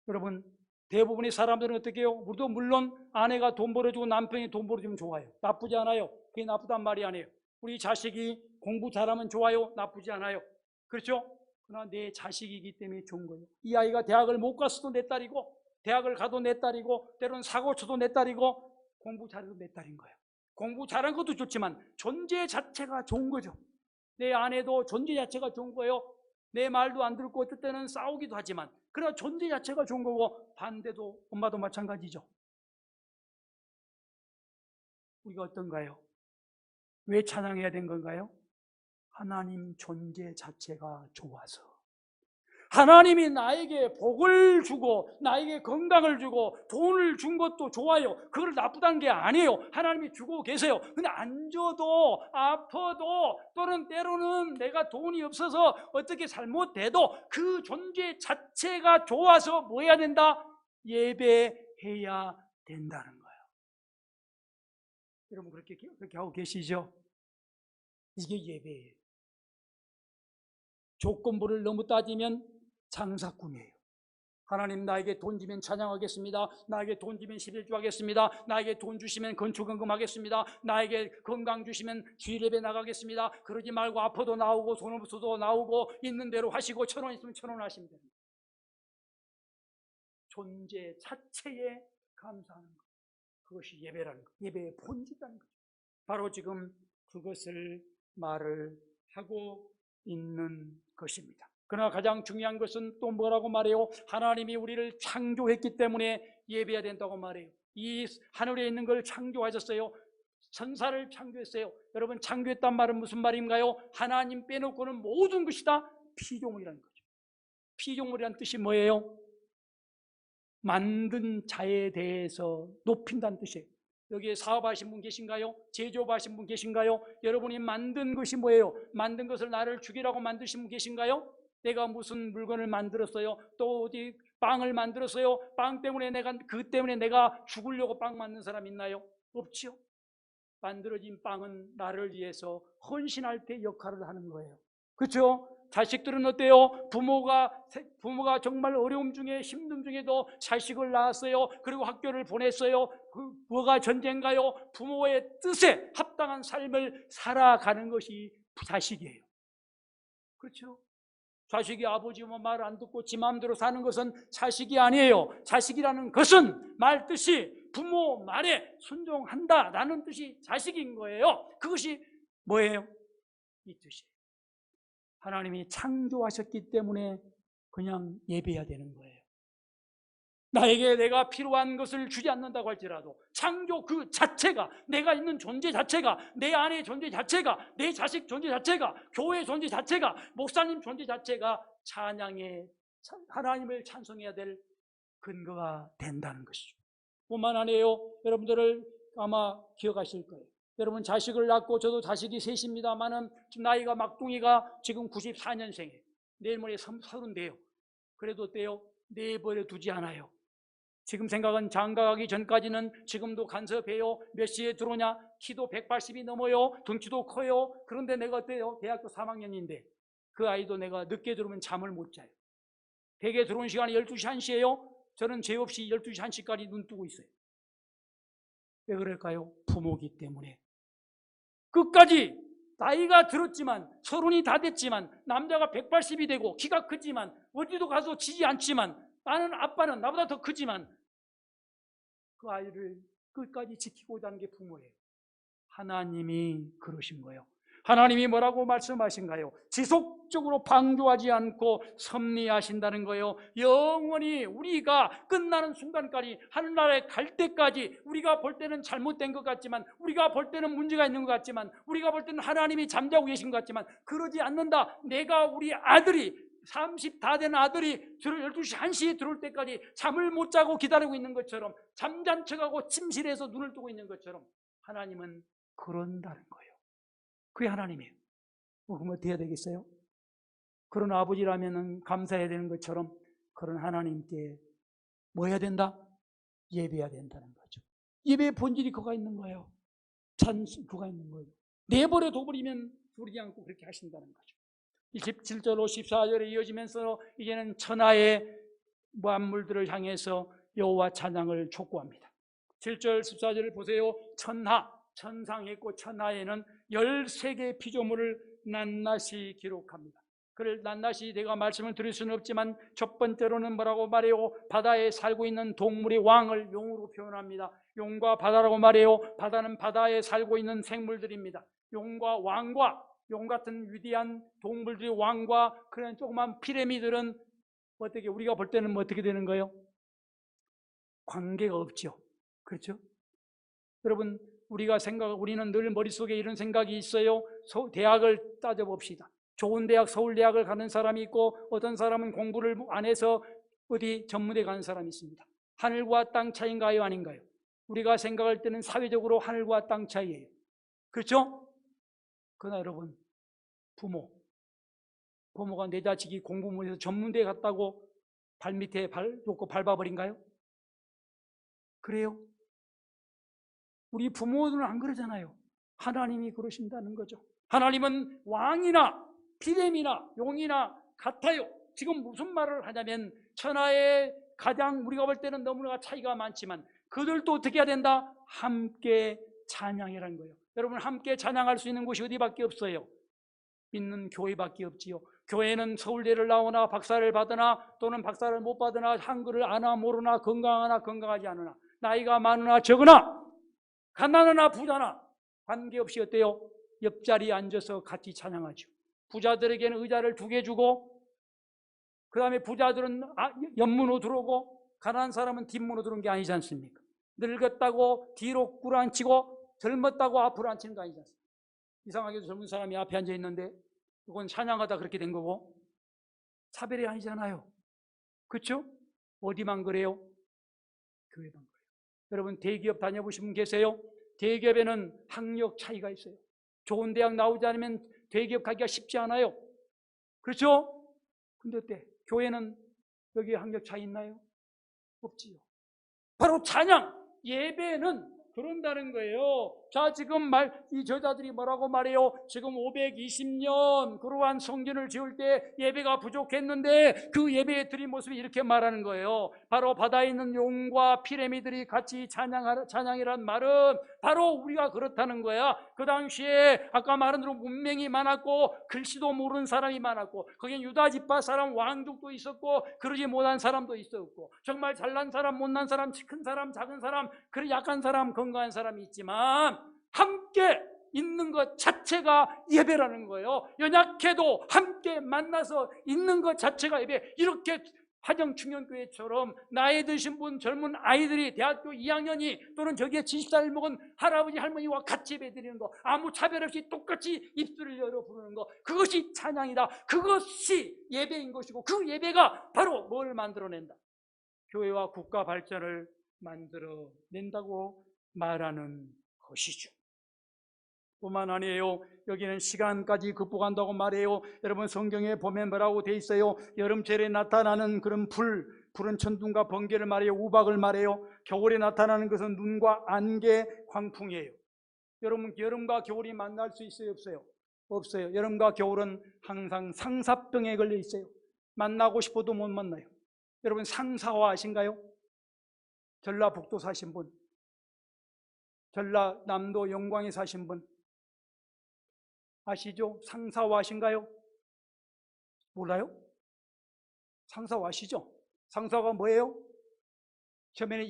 여러분, 대부분의 사람들은 어떻게 해요? 우리도 물론 아내가 돈 벌어주고 남편이 돈 벌어주면 좋아요. 나쁘지 않아요. 그게 나쁘단 말이 아니에요. 우리 자식이 공부 잘하면 좋아요. 나쁘지 않아요. 그렇죠? 그러나 내 자식이기 때문에 좋은 거예요. 이 아이가 대학을 못 갔어도 내 딸이고, 대학을 가도 내 딸이고, 때로는 사고 쳐도 내 딸이고, 공부 잘해도 내 딸인 거예요. 공부 잘한 것도 좋지만 존재 자체가 좋은 거죠. 내 아내도 존재 자체가 좋은 거예요. 내 말도 안 듣고 어떨 때는 싸우기도 하지만, 그러나 존재 자체가 좋은 거고, 반대도 엄마도 마찬가지죠. 우리가 어떤가요? 왜 찬양해야 된 건가요? 하나님 존재 자체가 좋아서. 하나님이 나에게 복을 주고 나에게 건강을 주고 돈을 준 것도 좋아요. 그걸 나쁘다는 게 아니에요. 하나님이 주고 계세요. 근데 안 줘도, 아파도, 또는 때로는 내가 돈이 없어서 어떻게 잘못돼도 그 존재 자체가 좋아서 뭐 해야 된다? 예배해야 된다는 거예요. 여러분 그렇게 하고 계시죠? 이게 예배예요. 조건부를 너무 따지면 장사꾼이에요. 하나님 나에게 돈 주면 찬양하겠습니다. 나에게 돈 주면 11조 하겠습니다. 나에게 돈 주시면 건축헌금 하겠습니다. 나에게 건강 주시면 주일 예배 나가겠습니다. 그러지 말고 아파도 나오고 돈 없어도 나오고 있는 대로 하시고 1,000원 있으면 1,000원 하시면 됩니다. 존재 자체에 감사하는 것, 그것이 예배라는 것, 예배의 본질이라는 것. 바로 지금 그것을 말을 하고 있는 것입니다. 그러나 가장 중요한 것은 또 뭐라고 말해요? 하나님이 우리를 창조했기 때문에 예배해야 된다고 말해요. 이 하늘에 있는 걸 창조하셨어요. 천사를 창조했어요. 여러분, 창조했단 말은 무슨 말인가요? 하나님 빼놓고는 모든 것이 다 피조물이라는 거죠. 피조물이라는 뜻이 뭐예요? 만든 자에 대해서 높인다는 뜻이에요. 여기에 사업하신 분 계신가요? 제조업하신 분 계신가요? 여러분이 만든 것이 뭐예요? 만든 것을 나를 죽이라고 만드신 분 계신가요? 내가 무슨 물건을 만들었어요? 또 어디 빵을 만들었어요? 빵 때문에 그 때문에 내가 죽으려고 빵 만든 사람 있나요? 없지요. 만들어진 빵은 나를 위해서 헌신할 때 역할을 하는 거예요. 그렇죠? 자식들은 어때요? 부모가 정말 어려움 중에 힘듦 중에도 자식을 낳았어요. 그리고 학교를 보냈어요. 그 뭐가 전제인가요? 부모의 뜻에 합당한 삶을 살아가는 것이 자식이에요. 그렇죠? 자식이 아버지 말 안 듣고 지 마음대로 사는 것은 자식이 아니에요. 자식이라는 것은 말 뜻이 부모 말에 순종한다라는 뜻이 자식인 거예요. 그것이 뭐예요? 이 뜻이에요. 하나님이 창조하셨기 때문에 그냥 예배해야 되는 거예요. 나에게 내가 필요한 것을 주지 않는다고 할지라도 창조 그 자체가, 내가 있는 존재 자체가, 내 안의 존재 자체가, 내 자식 존재 자체가, 교회 존재 자체가, 목사님 존재 자체가 찬양에, 하나님을 찬송해야 될 근거가 된다는 것이죠. 뿐만 아니에요. 여러분들을 아마 기억하실 거예요. 여러분 자식을 낳고, 저도 자식이 셋입니다만은 지금 나이가 막둥이가 지금 94년생이에요. 내일 모레 30대예요. 그래도 어때요? 내버려 두지 않아요. 지금 생각은 장가가기 전까지는 지금도 간섭해요. 몇 시에 들어오냐? 키도 180이 넘어요. 덩치도 커요. 그런데 내가 어때요? 대학교 3학년인데 그 아이도 내가 늦게 들어오면 잠을 못 자요. 댁에 들어온 시간이 12시 1시예요. 저는 죄 없이 12시 1시까지 눈 뜨고 있어요. 왜 그럴까요? 부모기 때문에. 끝까지 나이가 들었지만, 30이 다 됐지만, 남자가 180이 되고 키가 크지만 어디도 가서 지지 않지만, 나는 아빠는 나보다 더 크지만 그 아이를 끝까지 지키고 있다는 게 부모예요. 하나님이 그러신 거예요. 하나님이 뭐라고 말씀하신가요? 지속적으로 방조하지 않고 섭리하신다는 거예요. 영원히 우리가 끝나는 순간까지, 하늘나라에 갈 때까지, 우리가 볼 때는 잘못된 것 같지만, 우리가 볼 때는 문제가 있는 것 같지만, 우리가 볼 때는 하나님이 잠자고 계신 것 같지만 그러지 않는다. 내가 우리 아들이 30 다 된 아들이 12시 1시에 들어올 때까지 잠을 못 자고 기다리고 있는 것처럼, 잠잔 척하고 침실에서 눈을 뜨고 있는 것처럼 하나님은 그런다는 거예요. 그게 하나님이에요. 그럼 어떻게 해야 되겠어요? 그런 아버지라면 감사해야 되는 것처럼 그런 하나님께 뭐 해야 된다? 예배해야 된다는 거죠. 예배의 본질이 그가 있는 거예요. 그가 있는 거예요. 내버려 둬버리면 부르지 않고 그렇게 하신다는 거죠. 27절 54절에 이어지면서 이제는 천하의 만물들을 향해서 여호와 찬양을 촉구합니다. 7절 14절을 보세요. 천상에 있고 천하에는 13개의 피조물을 낱낱이 기록합니다. 그를 낱낱이 내가 말씀을 드릴 수는 없지만 첫 번째로는 뭐라고 말해요? 바다에 살고 있는 동물의 왕을 용으로 표현합니다. 용과 바다라고 말해요. 바다는 바다에 살고 있는 생물들입니다. 용과 왕과 용 같은 위대한 동물들의 왕과 그런 조그만 피라미드들은 어떻게 우리가 볼 때는 어떻게 되는 거예요? 관계가 없죠. 그렇죠? 여러분 우리는 늘 머릿속에 이런 생각이 있어요. 대학을 따져봅시다. 좋은 대학, 서울대학을 가는 사람이 있고 어떤 사람은 공부를 안 해서 어디 전문대 가는 사람이 있습니다. 하늘과 땅 차이인가요? 아닌가요? 우리가 생각할 때는 사회적으로 하늘과 땅 차이예요. 그렇죠? 그러나 여러분 부모가 내 자식이 공부 못해서 전문대에 갔다고 발밑에 발 놓고 밟아버린가요? 그래요? 우리 부모들은 안 그러잖아요. 하나님이 그러신다는 거죠. 하나님은 왕이나 피렘이나 용이나 같아요. 지금 무슨 말을 하냐면 천하의 가장 우리가 볼 때는 너무나 차이가 많지만 그들도 어떻게 해야 된다? 함께 찬양이라는 거예요. 여러분 함께 찬양할 수 있는 곳이 어디밖에 없어요? 있는 교회밖에 없지요. 교회는 서울대를 나오나 박사를 받으나 또는 박사를 못 받으나 한글을 아나 모르나 건강하나 건강하지 않으나 나이가 많으나 적으나 가난하나 부자나 관계없이 어때요? 옆자리에 앉아서 같이 찬양하죠. 부자들에게는 의자를 2개 주고 그 다음에 부자들은 옆문으로 들어오고 가난한 사람은 뒷문으로 들어온 게 아니지 않습니까? 늙었다고 뒤로 꿇어앉히고 젊었다고 앞으로 앉히는 거 아니지 않습니까? 이상하게도 젊은 사람이 앞에 앉아 있는데 그건 찬양하다 그렇게 된 거고 차별이 아니잖아요. 그렇죠? 어디만 그래요? 교회만 그래요. 여러분 대기업 다녀보신 분 계세요? 대기업에는 학력 차이가 있어요. 좋은 대학 나오지 않으면 대기업 가기가 쉽지 않아요. 그렇죠? 근데 어때? 교회는 여기 학력 차이 있나요? 없지요. 바로 찬양, 예배는 그런다는 거예요. 자, 지금 이 저자들이 뭐라고 말해요? 지금 520년 그러한 성전을 지을 때 예배가 부족했는데 그 예배의 드린 모습이 이렇게 말하는 거예요. 바로 바다에 있는 용과 피라미드들이 같이 찬양이란 말은 바로 우리가 그렇다는 거야. 그 당시에 아까 말한 대로 문명이 많았고 글씨도 모르는 사람이 많았고 거기에 유다 지파 사람 왕족도 있었고 그러지 못한 사람도 있었고 정말 잘난 사람 못난 사람 큰 사람 작은 사람 그런 약한 사람 건강한 사람이 있지만 함께 있는 것 자체가 예배라는 거예요. 연약해도 함께 만나서 있는 것 자체가 예배. 이렇게 화정충년교회처럼 나이 드신 분 젊은 아이들이 대학교 2학년이 또는 저기에 70살 먹은 할아버지 할머니와 같이 예배 드리는 거 아무 차별 없이 똑같이 입술을 열어 부르는 거 그것이 찬양이다. 그것이 예배인 것이고 그 예배가 바로 뭘 만들어낸다? 교회와 국가 발전을 만들어낸다고 말하는 것이죠. 뿐만 아니에요. 여기는 시간까지 극복한다고 말해요. 여러분 성경에 보면 뭐라고 돼 있어요? 여름철에 나타나는 그런 불은 천둥과 번개를 말해요. 우박을 말해요. 겨울에 나타나는 것은 눈과 안개, 광풍이에요. 여러분 여름과 겨울이 만날 수 있어요? 없어요? 없어요. 여름과 겨울은 항상 상사병에 걸려 있어요. 만나고 싶어도 못 만나요. 여러분 상사화 아신가요? 전라북도 사신 분, 전라남도 영광에 사신 분 아시죠? 상사화 아신가요? 몰라요? 상사화 아시죠? 상사화가 뭐예요? 처음에는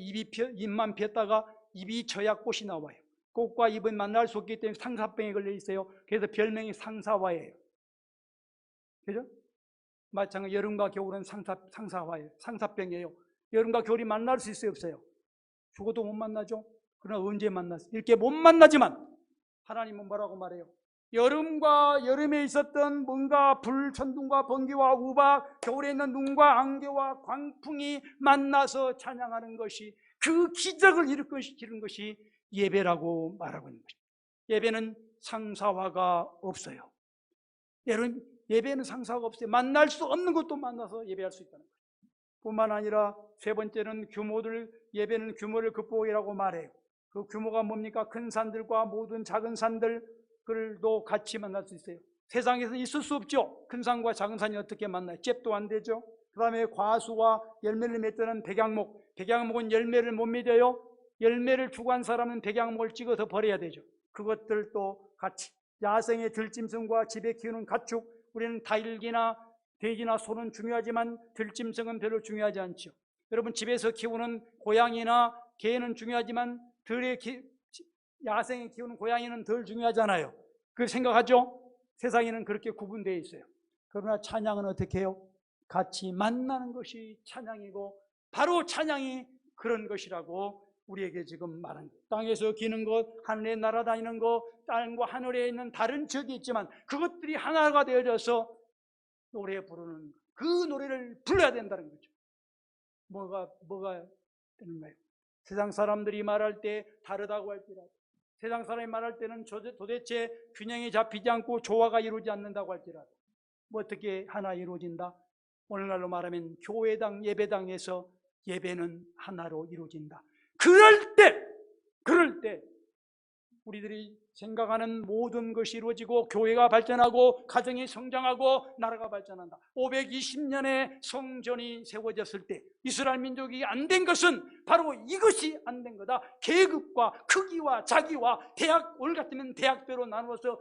입만 폈다가 입이 져야 꽃이 나와요. 꽃과 입은 만날 수 없기 때문에 상사병에 걸려 있어요. 그래서 별명이 상사화예요. 그죠? 마찬가지로 여름과 겨울은 상사화예요. 상사병이에요. 여름과 겨울이 만날 수 있어요? 없어요? 죽어도 못 만나죠? 그러나 언제 만났어요? 이렇게 못 만나지만 하나님은 뭐라고 말해요? 여름과 여름에 있었던 뭔가 불, 천둥과 번개와 우박, 겨울에 있는 눈과 안개와 광풍이 만나서 찬양하는 것이 그 기적을 일으키는 것이 예배라고 말하고 있는 것입니다. 예배는 상사화가 없어요. 여러분, 예배는 상사화가 없어요. 만날 수 없는 것도 만나서 예배할 수 있다는 거예요. 뿐만 아니라 세 번째는 예배는 규모를 극복이라고 말해요. 그 규모가 뭡니까? 큰 산들과 모든 작은 산들도 같이 만날 수 있어요. 세상에서는 있을 수 없죠. 큰 산과 작은 산이 어떻게 만나요? 잽도 안 되죠. 그 다음에 과수와 열매를 맺는 백양목은 열매를 못 맺어요. 열매를 추구한 사람은 백양목을 찍어서 버려야 되죠. 그것들도 같이, 야생의 들짐승과 집에 키우는 가축, 우리는 닭이나 돼지나 소는 중요하지만 들짐승은 별로 중요하지 않죠. 여러분, 집에서 키우는 고양이나 개는 중요하지만 야생에 키우는 고양이는 덜 중요하잖아요. 그 생각하죠? 세상에는 그렇게 구분되어 있어요. 그러나 찬양은 어떻게 해요? 같이 만나는 것이 찬양이고, 바로 찬양이 그런 것이라고 우리에게 지금 말한 거예요. 땅에서 기는 것, 하늘에 날아다니는 것, 땅과 하늘에 있는 다른 적이 있지만 그것들이 하나가 되어져서 노래 부르는, 그 노래를 불러야 된다는 거죠. 뭐가 되는가요? 세상 사람들이 말할 때 다르다고 할지라도, 세상 사람이 말할 때는 도대체 균형이 잡히지 않고 조화가 이루어지지 않는다고 할지라도, 어떻게 하나 이루어진다? 오늘날로 말하면 교회당, 예배당에서 예배는 하나로 이루어진다. 그럴 때 우리들이 생각하는 모든 것이 이루어지고 교회가 발전하고 가정이 성장하고 나라가 발전한다. 520년의 성전이 세워졌을 때 이스라엘 민족이 안 된 것은 바로 이것이 안 된 거다. 계급과 크기와 자기와 오늘 같으면 대학별로 나누어서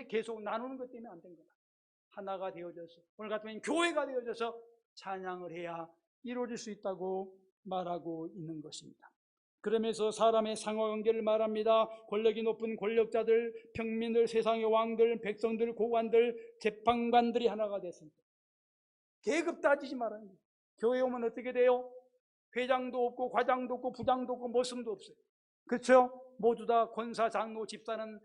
계속 나누는 것 때문에 안 된 거다. 하나가 되어져서, 오늘 같으면 교회가 되어져서 찬양을 해야 이루어질 수 있다고 말하고 있는 것입니다. 그러면서 사람의 상하관계를 말합니다. 권력이 높은 권력자들, 평민들, 세상의 왕들, 백성들, 고관들, 재판관들이 하나가 됐습니다. 계급 따지지 말아요. 교회 오면 어떻게 돼요? 회장도 없고 과장도 없고 부장도 없고 머슴도 없어요. 그렇죠? 모두 다 권사, 장로, 집사는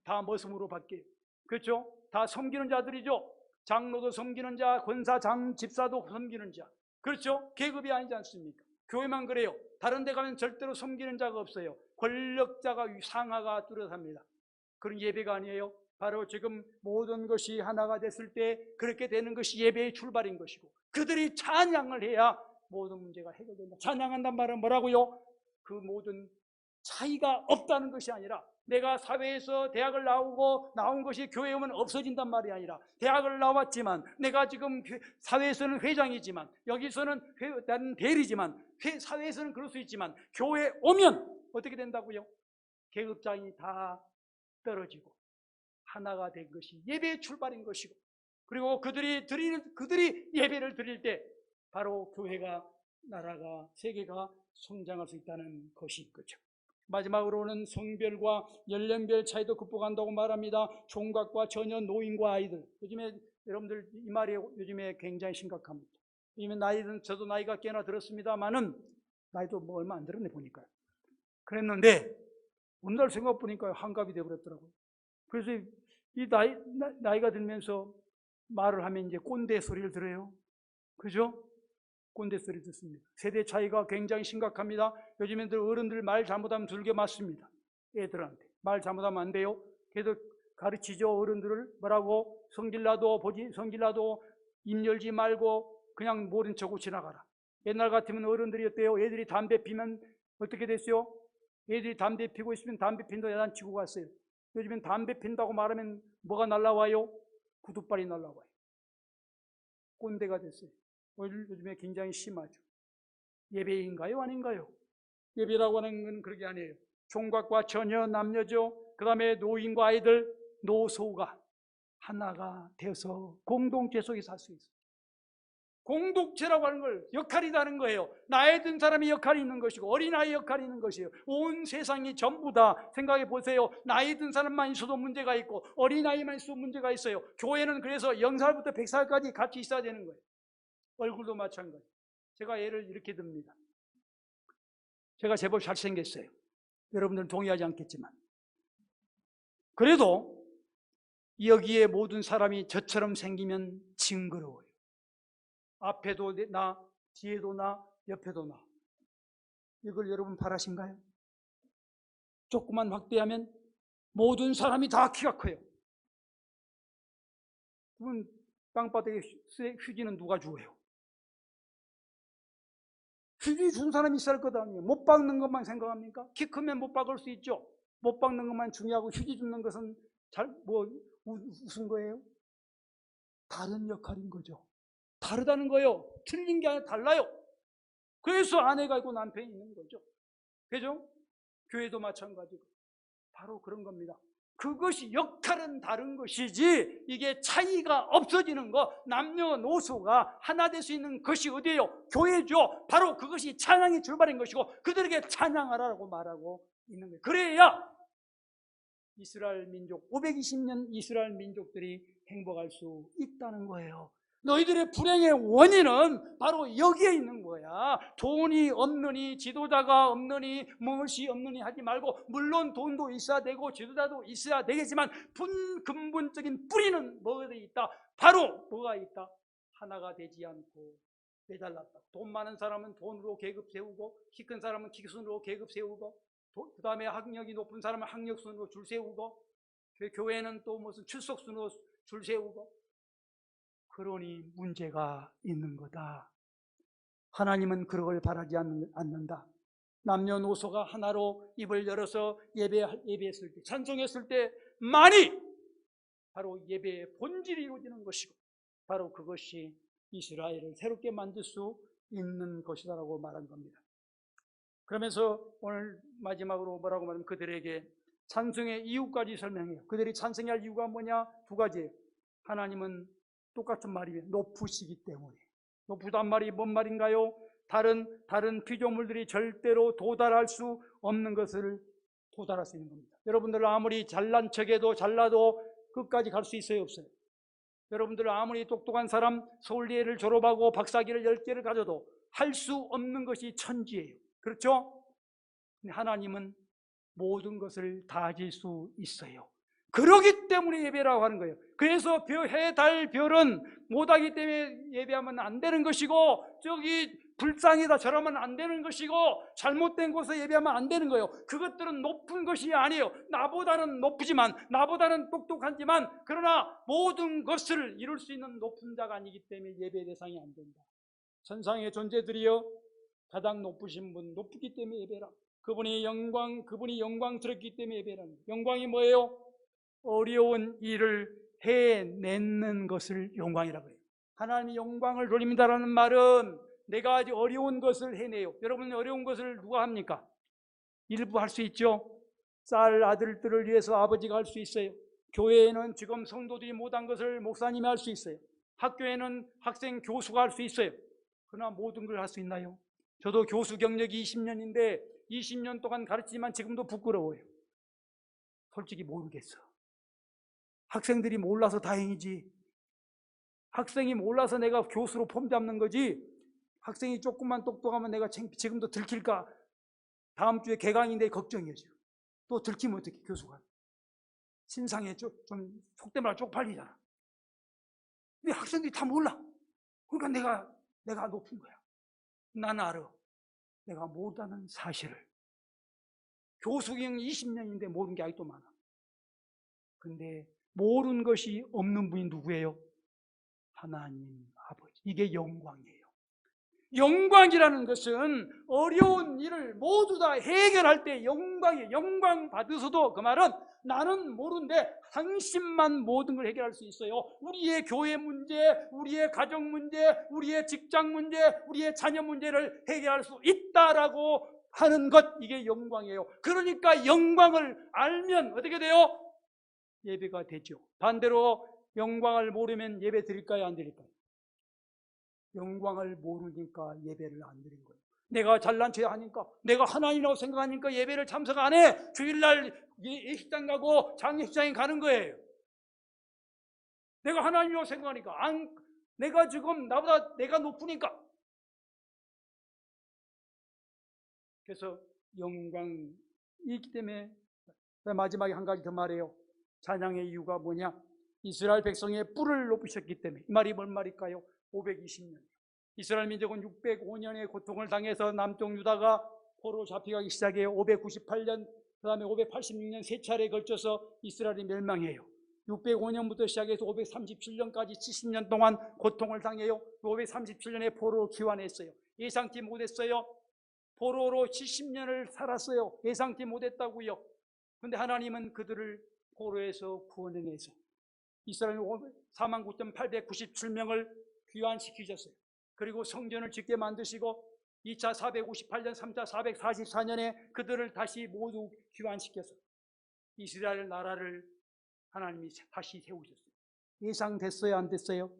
다 머슴으로 바뀌어요. 그렇죠? 다 섬기는 자들이죠. 장로도 섬기는 자, 권사, 집사도 섬기는 자. 그렇죠? 계급이 아니지 않습니까? 교회만 그래요. 다른 데 가면 절대로 섬기는 자가 없어요. 권력자가 상하가 뚜렷합니다. 그런 예배가 아니에요. 바로 지금 모든 것이 하나가 됐을 때 그렇게 되는 것이 예배의 출발인 것이고, 그들이 찬양을 해야 모든 문제가 해결된다. 찬양한다는 말은 뭐라고요? 그 모든 차이가 없다는 것이 아니라, 내가 사회에서 대학을 나온 것이 교회에 오면 없어진단 말이 아니라, 대학을 나왔지만 내가 지금 사회에서는 회장이지만, 여기서는 나는 대리지만, 사회에서는 그럴 수 있지만 교회에 오면 어떻게 된다고요? 계급장이 다 떨어지고 하나가 된 것이 예배의 출발인 것이고, 그리고 그들이 예배를 드릴 때 바로 교회가, 나라가, 세계가 성장할 수 있다는 것인 거죠. 마지막으로는 성별과 연령별 차이도 극복한다고 말합니다. 총각과 처녀, 노인과 아이들. 요즘에 여러분들 이 말이 요즘에 굉장히 심각합니다. 요즘에 저도 나이가 꽤나 들었습니다만은, 나이도 뭐 얼마 안 들었네 보니까요. 그랬는데 오늘날 생각 보니까 한갑이 되어버렸더라고요. 그래서 이 나이가 들면서 말을 하면 이제 꼰대 소리를 들어요. 그죠? 꼰대 소리 듣습니다. 세대 차이가 굉장히 심각합니다. 요즘에 어른들 말 잘못하면 들게 맞습니다. 애들한테 말 잘못하면 안 돼요. 그래도 가르치죠. 어른들을 뭐라고? 성질나도 입 열지 말고 그냥 모른 척하고 지나가라. 옛날 같으면 어른들이 어때요? 애들이 담배 피면 어떻게 됐어요? 애들이 담배 피고 있으면 담배 핀다고 야단치고 갔어요. 요즘엔 담배 핀다고 말하면 뭐가 날라와요? 구두발이 날라와요. 꼰대가 됐어요. 요즘에 굉장히 심하죠. 예배인가요? 아닌가요? 예배라고 하는 건 그렇게 아니에요. 총각과 처녀, 남녀죠. 그 다음에 노인과 아이들, 노소가 하나가 되어서 공동체 속에 살 수 있어요. 공동체라고 하는 걸 역할이 다른 거예요. 나이 든 사람이 역할이 있는 것이고 어린아이 역할이 있는 것이에요. 온 세상이 전부 다 생각해 보세요. 나이 든 사람만 있어도 문제가 있고 어린아이만 있어도 문제가 있어요. 교회는 그래서 0살부터 100살까지 같이 있어야 되는 거예요. 얼굴도 마찬가지. 제가 예를 이렇게 듭니다. 제가 제법 잘생겼어요. 여러분들은 동의하지 않겠지만, 그래도 여기에 모든 사람이 저처럼 생기면 징그러워요. 앞에도 나, 뒤에도 나, 옆에도 나. 이걸 여러분 바라신가요? 조금만 확대하면 모든 사람이 다 키가 커요. 그럼 땅바닥에 휴지는 누가 주어요? 휴지 준 사람이 있어야 할 것 아니에요. 못 박는 것만 생각합니까? 키 크면 못 박을 수 있죠. 못 박는 것만 중요하고 휴지 주는 것은 무슨 거예요? 다른 역할인 거죠. 다르다는 거예요. 틀린 게 아니라 달라요. 그래서 아내가 있고 남편이 있는 거죠. 그죠? 교회도 마찬가지고. 바로 그런 겁니다. 그것이 역할은 다른 것이지 이게 차이가 없어지는 것, 남녀노소가 하나 될 수 있는 것이 어디예요? 교회죠. 바로 그것이 찬양의 출발인 것이고 그들에게 찬양하라고 말하고 있는 거예요. 그래야 이스라엘 민족, 520년 이스라엘 민족들이 행복할 수 있다는 거예요. 너희들의 불행의 원인은 바로 여기에 있는 거야. 돈이 없느니, 지도자가 없느니, 무엇이 없느니 하지 말고, 물론 돈도 있어야 되고 지도자도 있어야 되겠지만 근본적인 뿌리는 뭐가 있다? 바로 뭐가 있다? 하나가 되지 않고 매달랐다. 돈 많은 사람은 돈으로 계급 세우고, 키 큰 사람은 키 순으로 계급 세우고, 그 다음에 학력이 높은 사람은 학력 순으로 줄 세우고, 교회는 또 무슨 출석 순으로 줄 세우고. 그러니 문제가 있는 거다. 하나님은 그런 걸 바라지 않는다. 남녀노소가 하나로 입을 열어서 예배했을 때, 찬송했을 때 많이 바로 예배의 본질이 이루어지는 것이고 바로 그것이 이스라엘을 새롭게 만들 수 있는 것이다라고 말한 겁니다. 그러면서 오늘 마지막으로 뭐라고 말하면 그들에게 찬송의 이유까지 설명해요. 그들이 찬송할 이유가 뭐냐? 두 가지예요. 하나님은 똑같은 말이에요. 높으시기 때문에. 높으단 말이 뭔 말인가요? 다른 피조물들이 절대로 도달할 수 없는 것을 도달할 수 있는 겁니다. 여러분들 아무리 잘난 척해도 잘나도 끝까지 갈 수 있어요, 없어요? 여러분들 아무리 똑똑한 사람 서울예를 졸업하고 박사학위를 10개를 가져도 할 수 없는 것이 천지예요. 그렇죠? 하나님은 모든 것을 다 하실 수 있어요. 그러기 때문에 예배라고 하는 거예요. 그래서 해, 달, 별은 못하기 때문에 예배하면 안 되는 것이고, 저기 불쌍이다 저러면 안 되는 것이고, 잘못된 곳에 예배하면 안 되는 거예요. 그것들은 높은 것이 아니에요. 나보다는 높지만, 나보다는 똑똑하지만, 그러나 모든 것을 이룰 수 있는 높은 자가 아니기 때문에 예배 대상이 안 된다. 천상의 존재들이여, 가장 높으신 분, 높기 때문에 예배라. 그분이 영광스럽기 때문에 예배라는. 영광이 뭐예요? 어려운 일을 해내는 것을 영광이라고 해요. 하나님이 영광을 돌립니다라는 말은 내가 아주 어려운 것을 해내요. 여러분, 어려운 것을 누가 합니까? 일부 할 수 있죠. 딸, 아들들을 위해서 아버지가 할 수 있어요. 교회에는 지금 성도들이 못한 것을 목사님이 할 수 있어요. 학교에는 학생, 교수가 할 수 있어요. 그러나 모든 걸 할 수 있나요? 저도 교수 경력이 20년인데 20년 동안 가르치지만 지금도 부끄러워요. 솔직히 모르겠어. 학생들이 몰라서 다행이지. 학생이 몰라서 내가 교수로 폼 잡는 거지. 학생이 조금만 똑똑하면 내가 지금도 들킬까? 다음 주에 개강인데 걱정이에요. 지금. 또 들키면 어떻게 교수가. 신상에 좀 속된 말 쪽팔리잖아. 근데 학생들이 다 몰라. 그러니까 내가 높은 거야. 나는 알아. 내가 모르다는 사실을. 교수경 20년인데 모르는 게 아직도 많아. 근데 모르는 것이 없는 분이 누구예요? 하나님 아버지. 이게 영광이에요. 영광이라는 것은 어려운 일을 모두 다 해결할 때 영광이에요. 영광 받으셔도 그 말은 나는 모르는데 당신만 모든 걸 해결할 수 있어요. 우리의 교회 문제, 우리의 가정 문제, 우리의 직장 문제, 우리의 자녀 문제를 해결할 수 있다라고 하는 것, 이게 영광이에요. 그러니까 영광을 알면 어떻게 돼요? 예배가 되죠. 반대로 영광을 모르면 예배 드릴까요, 안 드릴까요? 영광을 모르니까 예배를 안 드린 거예요. 내가 잘난 체 하니까, 내가 하나님이라고 생각하니까 예배를 참석 안 해. 주일날 예식장 가고 장례식장에 가는 거예요. 내가 하나님이라고 생각하니까, 내가 지금 나보다 내가 높으니까. 그래서 영광이기 때문에 마지막에 한 가지 더 말해요. 찬양의 이유가 뭐냐? 이스라엘 백성의 뿔을 높이셨기 때문에. 이 말이 뭔 말일까요? 520년. 이스라엘 민족은 605년의 고통을 당해서 남쪽 유다가 포로 잡혀가기 시작해요. 598년 그 다음에 586년 세 차례에 걸쳐서 이스라엘이 멸망해요. 605년부터 시작해서 537년까지 70년 동안 고통을 당해요. 537년에 포로로 귀환했어요. 예상치 못했어요. 포로로 70년을 살았어요. 예상치 못했다고요. 그런데 하나님은 그들을 포로에서 구원해내서 이스라엘 49,897명을 귀환시키셨어요. 그리고 성전을 짓게 만드시고 2차 458년, 3차 444년에 그들을 다시 모두 귀환시켜서 이스라엘 나라를 하나님이 다시 세우셨어요. 예상됐어요? 안 됐어요?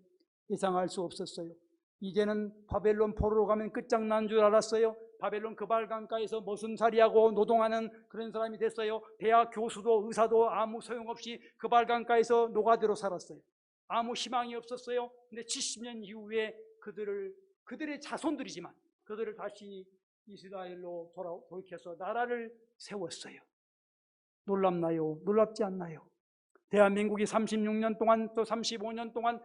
예상할 수 없었어요. 이제는 바벨론 포로로 가면 끝장난 줄 알았어요. 바벨론 그발강가에서 머슴살이하고 노동하는 그런 사람이 됐어요. 대학 교수도 의사도 아무 소용없이 그발강가에서 노가대로 살았어요. 아무 희망이 없었어요. 근데 70년 이후에 그들의 자손들이지만 그들을 다시 이스라엘로 돌이켜서 나라를 세웠어요. 놀랍나요? 놀랍지 않나요? 대한민국이 36년 동안 또 35년 동안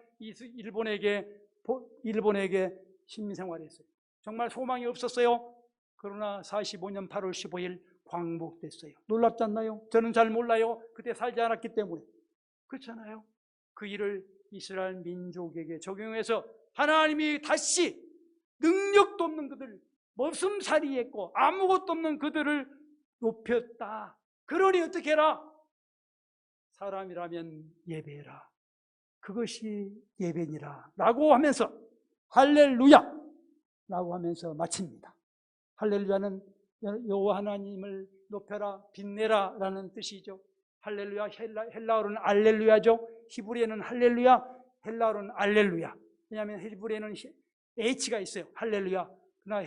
일본에게 식민생활했어요. 정말 소망이 없었어요. 그러나 45년 8월 15일 광복됐어요. 놀랍지 않나요? 저는 잘 몰라요. 그때 살지 않았기 때문에. 그렇잖아요. 그 일을 이스라엘 민족에게 적용해서 하나님이 다시 능력도 없는 그들, 머슴살이했고 아무것도 없는 그들을 높였다. 그러니 어떻게 해라? 사람이라면 예배해라. 그것이 예배니라 라고 하면서 할렐루야 라고 하면서 마칩니다. 할렐루야는 여호와 하나님을 높여라, 빛내라 라는 뜻이죠. 할렐루야, 헬라어로는 알렐루야죠. 히브리어는 할렐루야, 헬라어로는 알렐루야. 왜냐하면 히브리어는 H가 있어요. 할렐루야. 그러나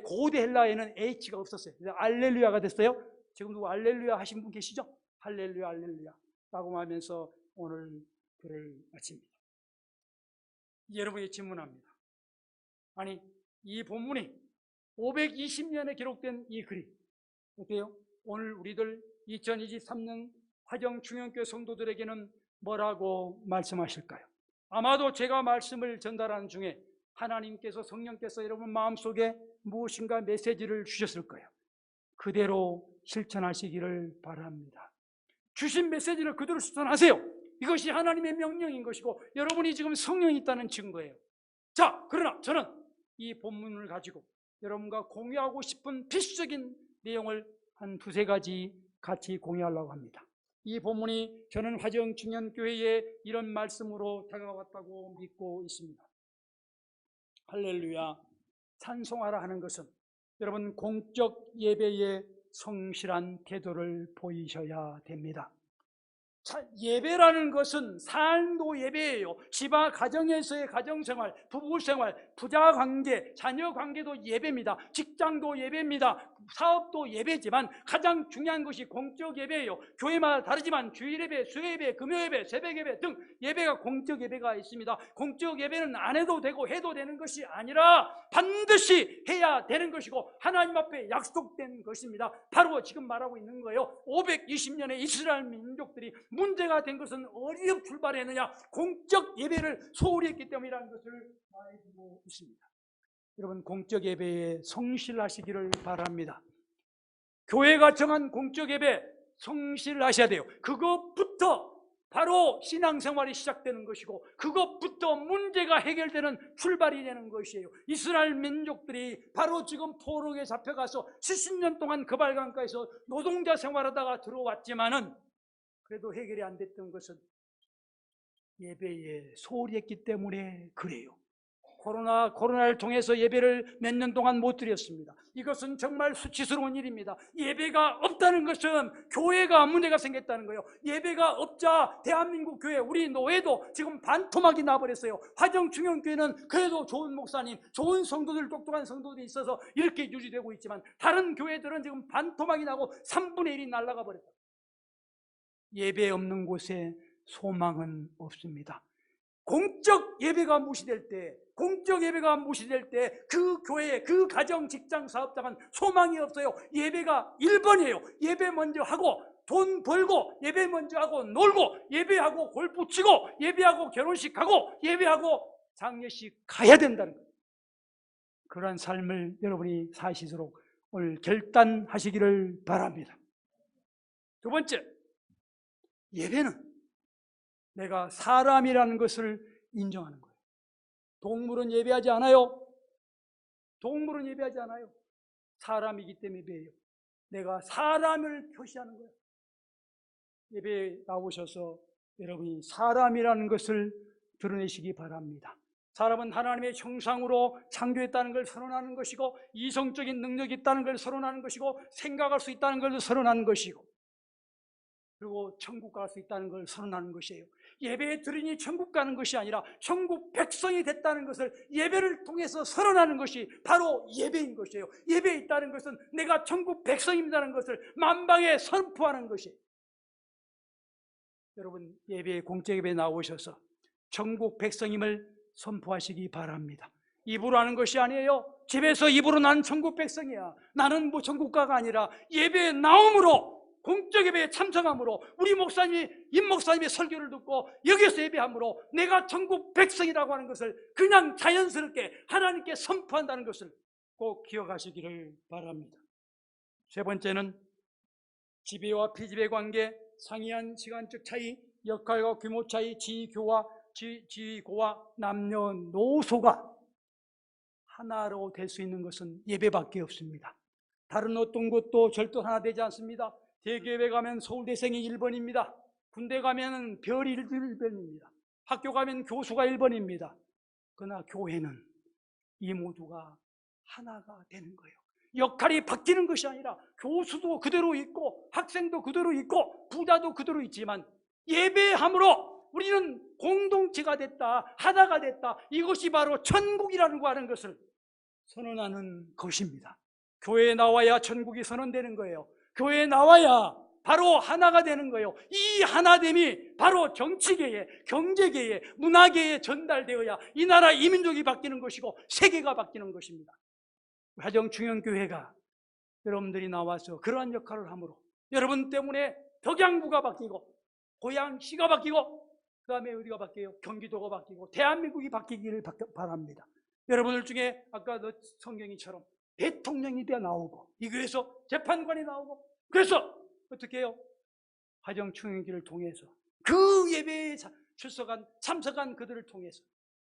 고대 헬라어에는 H가 없었어요. 그래서 알렐루야가 됐어요. 지금 누구 알렐루야 하신 분 계시죠? 할렐루야, 할렐루야 라고 하면서 오늘 글을 마칩니다. 여러분이 질문합니다. 아니, 이 본문이 520년에 기록된 이 글이 어때요? 오늘 우리들 2023년 화정중형교회 성도들에게는 뭐라고 말씀하실까요? 아마도 제가 말씀을 전달하는 중에 하나님께서, 성령께서 여러분 마음속에 무엇인가 메시지를 주셨을 거예요. 그대로 실천하시기를 바랍니다. 주신 메시지를 그대로 실천하세요. 이것이 하나님의 명령인 것이고 여러분이 지금 성령이 있다는 증거예요. 자, 그러나 저는 이 본문을 가지고 여러분과 공유하고 싶은 필수적인 내용을 한 두세 가지 같이 공유하려고 합니다. 이 본문이 저는 화정중년교회에 이런 말씀으로 다가왔다고 믿고 있습니다. 할렐루야, 찬송하라 하는 것은 여러분 공적 예배에 성실한 태도를 보이셔야 됩니다. 예배라는 것은 삶도 예배예요. 집안 가정에서의 가정생활, 부부생활, 부자관계, 자녀관계도 예배입니다. 직장도 예배입니다. 사업도 예배지만 가장 중요한 것이 공적 예배예요. 교회마다 다르지만 주일예배, 수요예배, 금요예배, 새벽예배 등 예배가 공적 예배가 있습니다. 공적 예배는 안 해도 되고 해도 되는 것이 아니라 반드시 해야 되는 것이고 하나님 앞에 약속된 것입니다. 바로 지금 말하고 있는 거예요. 520년의 이스라엘 민족들이 문제가 된 것은 어디서 출발했느냐? 공적 예배를 소홀히 했기 때문이라는 것을 말해주고 있습니다. 여러분 공적 예배에 성실하시기를 바랍니다. 교회가 정한 공적 예배 성실하셔야 돼요. 그것부터 바로 신앙생활이 시작되는 것이고 그것부터 문제가 해결되는 출발이 되는 것이에요. 이스라엘 민족들이 바로 지금 포로에 잡혀가서 70년 동안 그발강가에서 노동자 생활하다가 들어왔지만은 그래도 해결이 안 됐던 것은 예배에 소홀히 했기 때문에 그래요. 코로나를 통해서 예배를 몇 년 동안 못 드렸습니다. 이것은 정말 수치스러운 일입니다. 예배가 없다는 것은 교회가 문제가 생겼다는 거예요. 예배가 없자 대한민국 교회, 우리 노예도 지금 반토막이 나버렸어요. 화정중형교회는 그래도 좋은 목사님, 좋은 성도들, 똑똑한 성도들이 있어서 이렇게 유지되고 있지만 다른 교회들은 지금 반토막이 나고 3분의 1이 날아가 버렸다. 예배 없는 곳에 소망은 없습니다. 공적 예배가 무시될 때, 그 교회, 그 가정, 직장, 사업장은 소망이 없어요. 예배가 1번이에요. 예배 먼저 하고 돈 벌고, 예배 먼저 하고 놀고, 예배하고 골프 치고, 예배하고 결혼식하고, 예배하고 장례식 가야 된다는 거예요. 그러한 삶을 여러분이 사시도록 오늘 결단하시기를 바랍니다. 두 번째, 예배는 내가 사람이라는 것을 인정하는 거예요. 동물은 예배하지 않아요. 동물은 예배하지 않아요. 사람이기 때문에 예배해요. 내가 사람을 표시하는 거예요. 예배에 나오셔서 여러분이 사람이라는 것을 드러내시기 바랍니다. 사람은 하나님의 형상으로 창조했다는 걸 선언하는 것이고, 이성적인 능력이 있다는 걸 선언하는 것이고, 생각할 수 있다는 걸 선언하는 것이고, 그리고 천국 갈 수 있다는 걸 선언하는 것이에요. 예배에 들으니 천국 가는 것이 아니라 천국 백성이 됐다는 것을 예배를 통해서 선언하는 것이 바로 예배인 것이에요. 예배에 있다는 것은 내가 천국 백성입니다는 것을 만방에 선포하는 것이에요. 여러분, 예배에 공적 예배에 나오셔서 천국 백성임을 선포하시기 바랍니다. 입으로 하는 것이 아니에요. 집에서 입으로 나는 천국 백성이야, 나는 뭐 천국가가 아니라 예배에 나옴으로, 공적 예배에 참석함으로, 우리 목사님이 임 목사님의 설교를 듣고 여기서 예배함으로 내가 천국 백성이라고 하는 것을 그냥 자연스럽게 하나님께 선포한다는 것을 꼭 기억하시기를 바랍니다. 세 번째는 지배와 피지배 관계, 상이한 시간적 차이, 역할과 규모 차이, 지위고와 남녀노소가 하나로 될 수 있는 것은 예배밖에 없습니다. 다른 어떤 것도 절도 하나 되지 않습니다. 대기업에 가면 서울대생이 1번입니다. 군대 가면 별이 1번입니다. 학교 가면 교수가 1번입니다. 그러나 교회는 이 모두가 하나가 되는 거예요. 역할이 바뀌는 것이 아니라 교수도 그대로 있고 학생도 그대로 있고 부자도 그대로 있지만 예배함으로 우리는 공동체가 됐다, 하나가 됐다. 이것이 바로 천국이라는 하는 것을 선언하는 것입니다. 교회에 나와야 천국이 선언되는 거예요. 교회에 나와야 바로 하나가 되는 거예요. 이 하나됨이 바로 정치계에, 경제계에, 문화계에 전달되어야 이 나라 이 민족이 바뀌는 것이고 세계가 바뀌는 것입니다. 화정충영교회가 여러분들이 나와서 그러한 역할을 함으로 여러분 때문에 덕양구가 바뀌고 고양시가 바뀌고 그 다음에 어디가 바뀌어요? 경기도가 바뀌고 대한민국이 바뀌기를 바랍니다. 여러분들 중에 아까 성경이처럼 대통령이 되어 나오고 이 교회에서 재판관이 나오고, 그래서 어떻게 해요? 화정충영교회를 통해서 그 예배에 참석한 그들을 통해서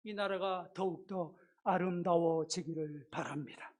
이 나라가 더욱더 아름다워지기를 바랍니다.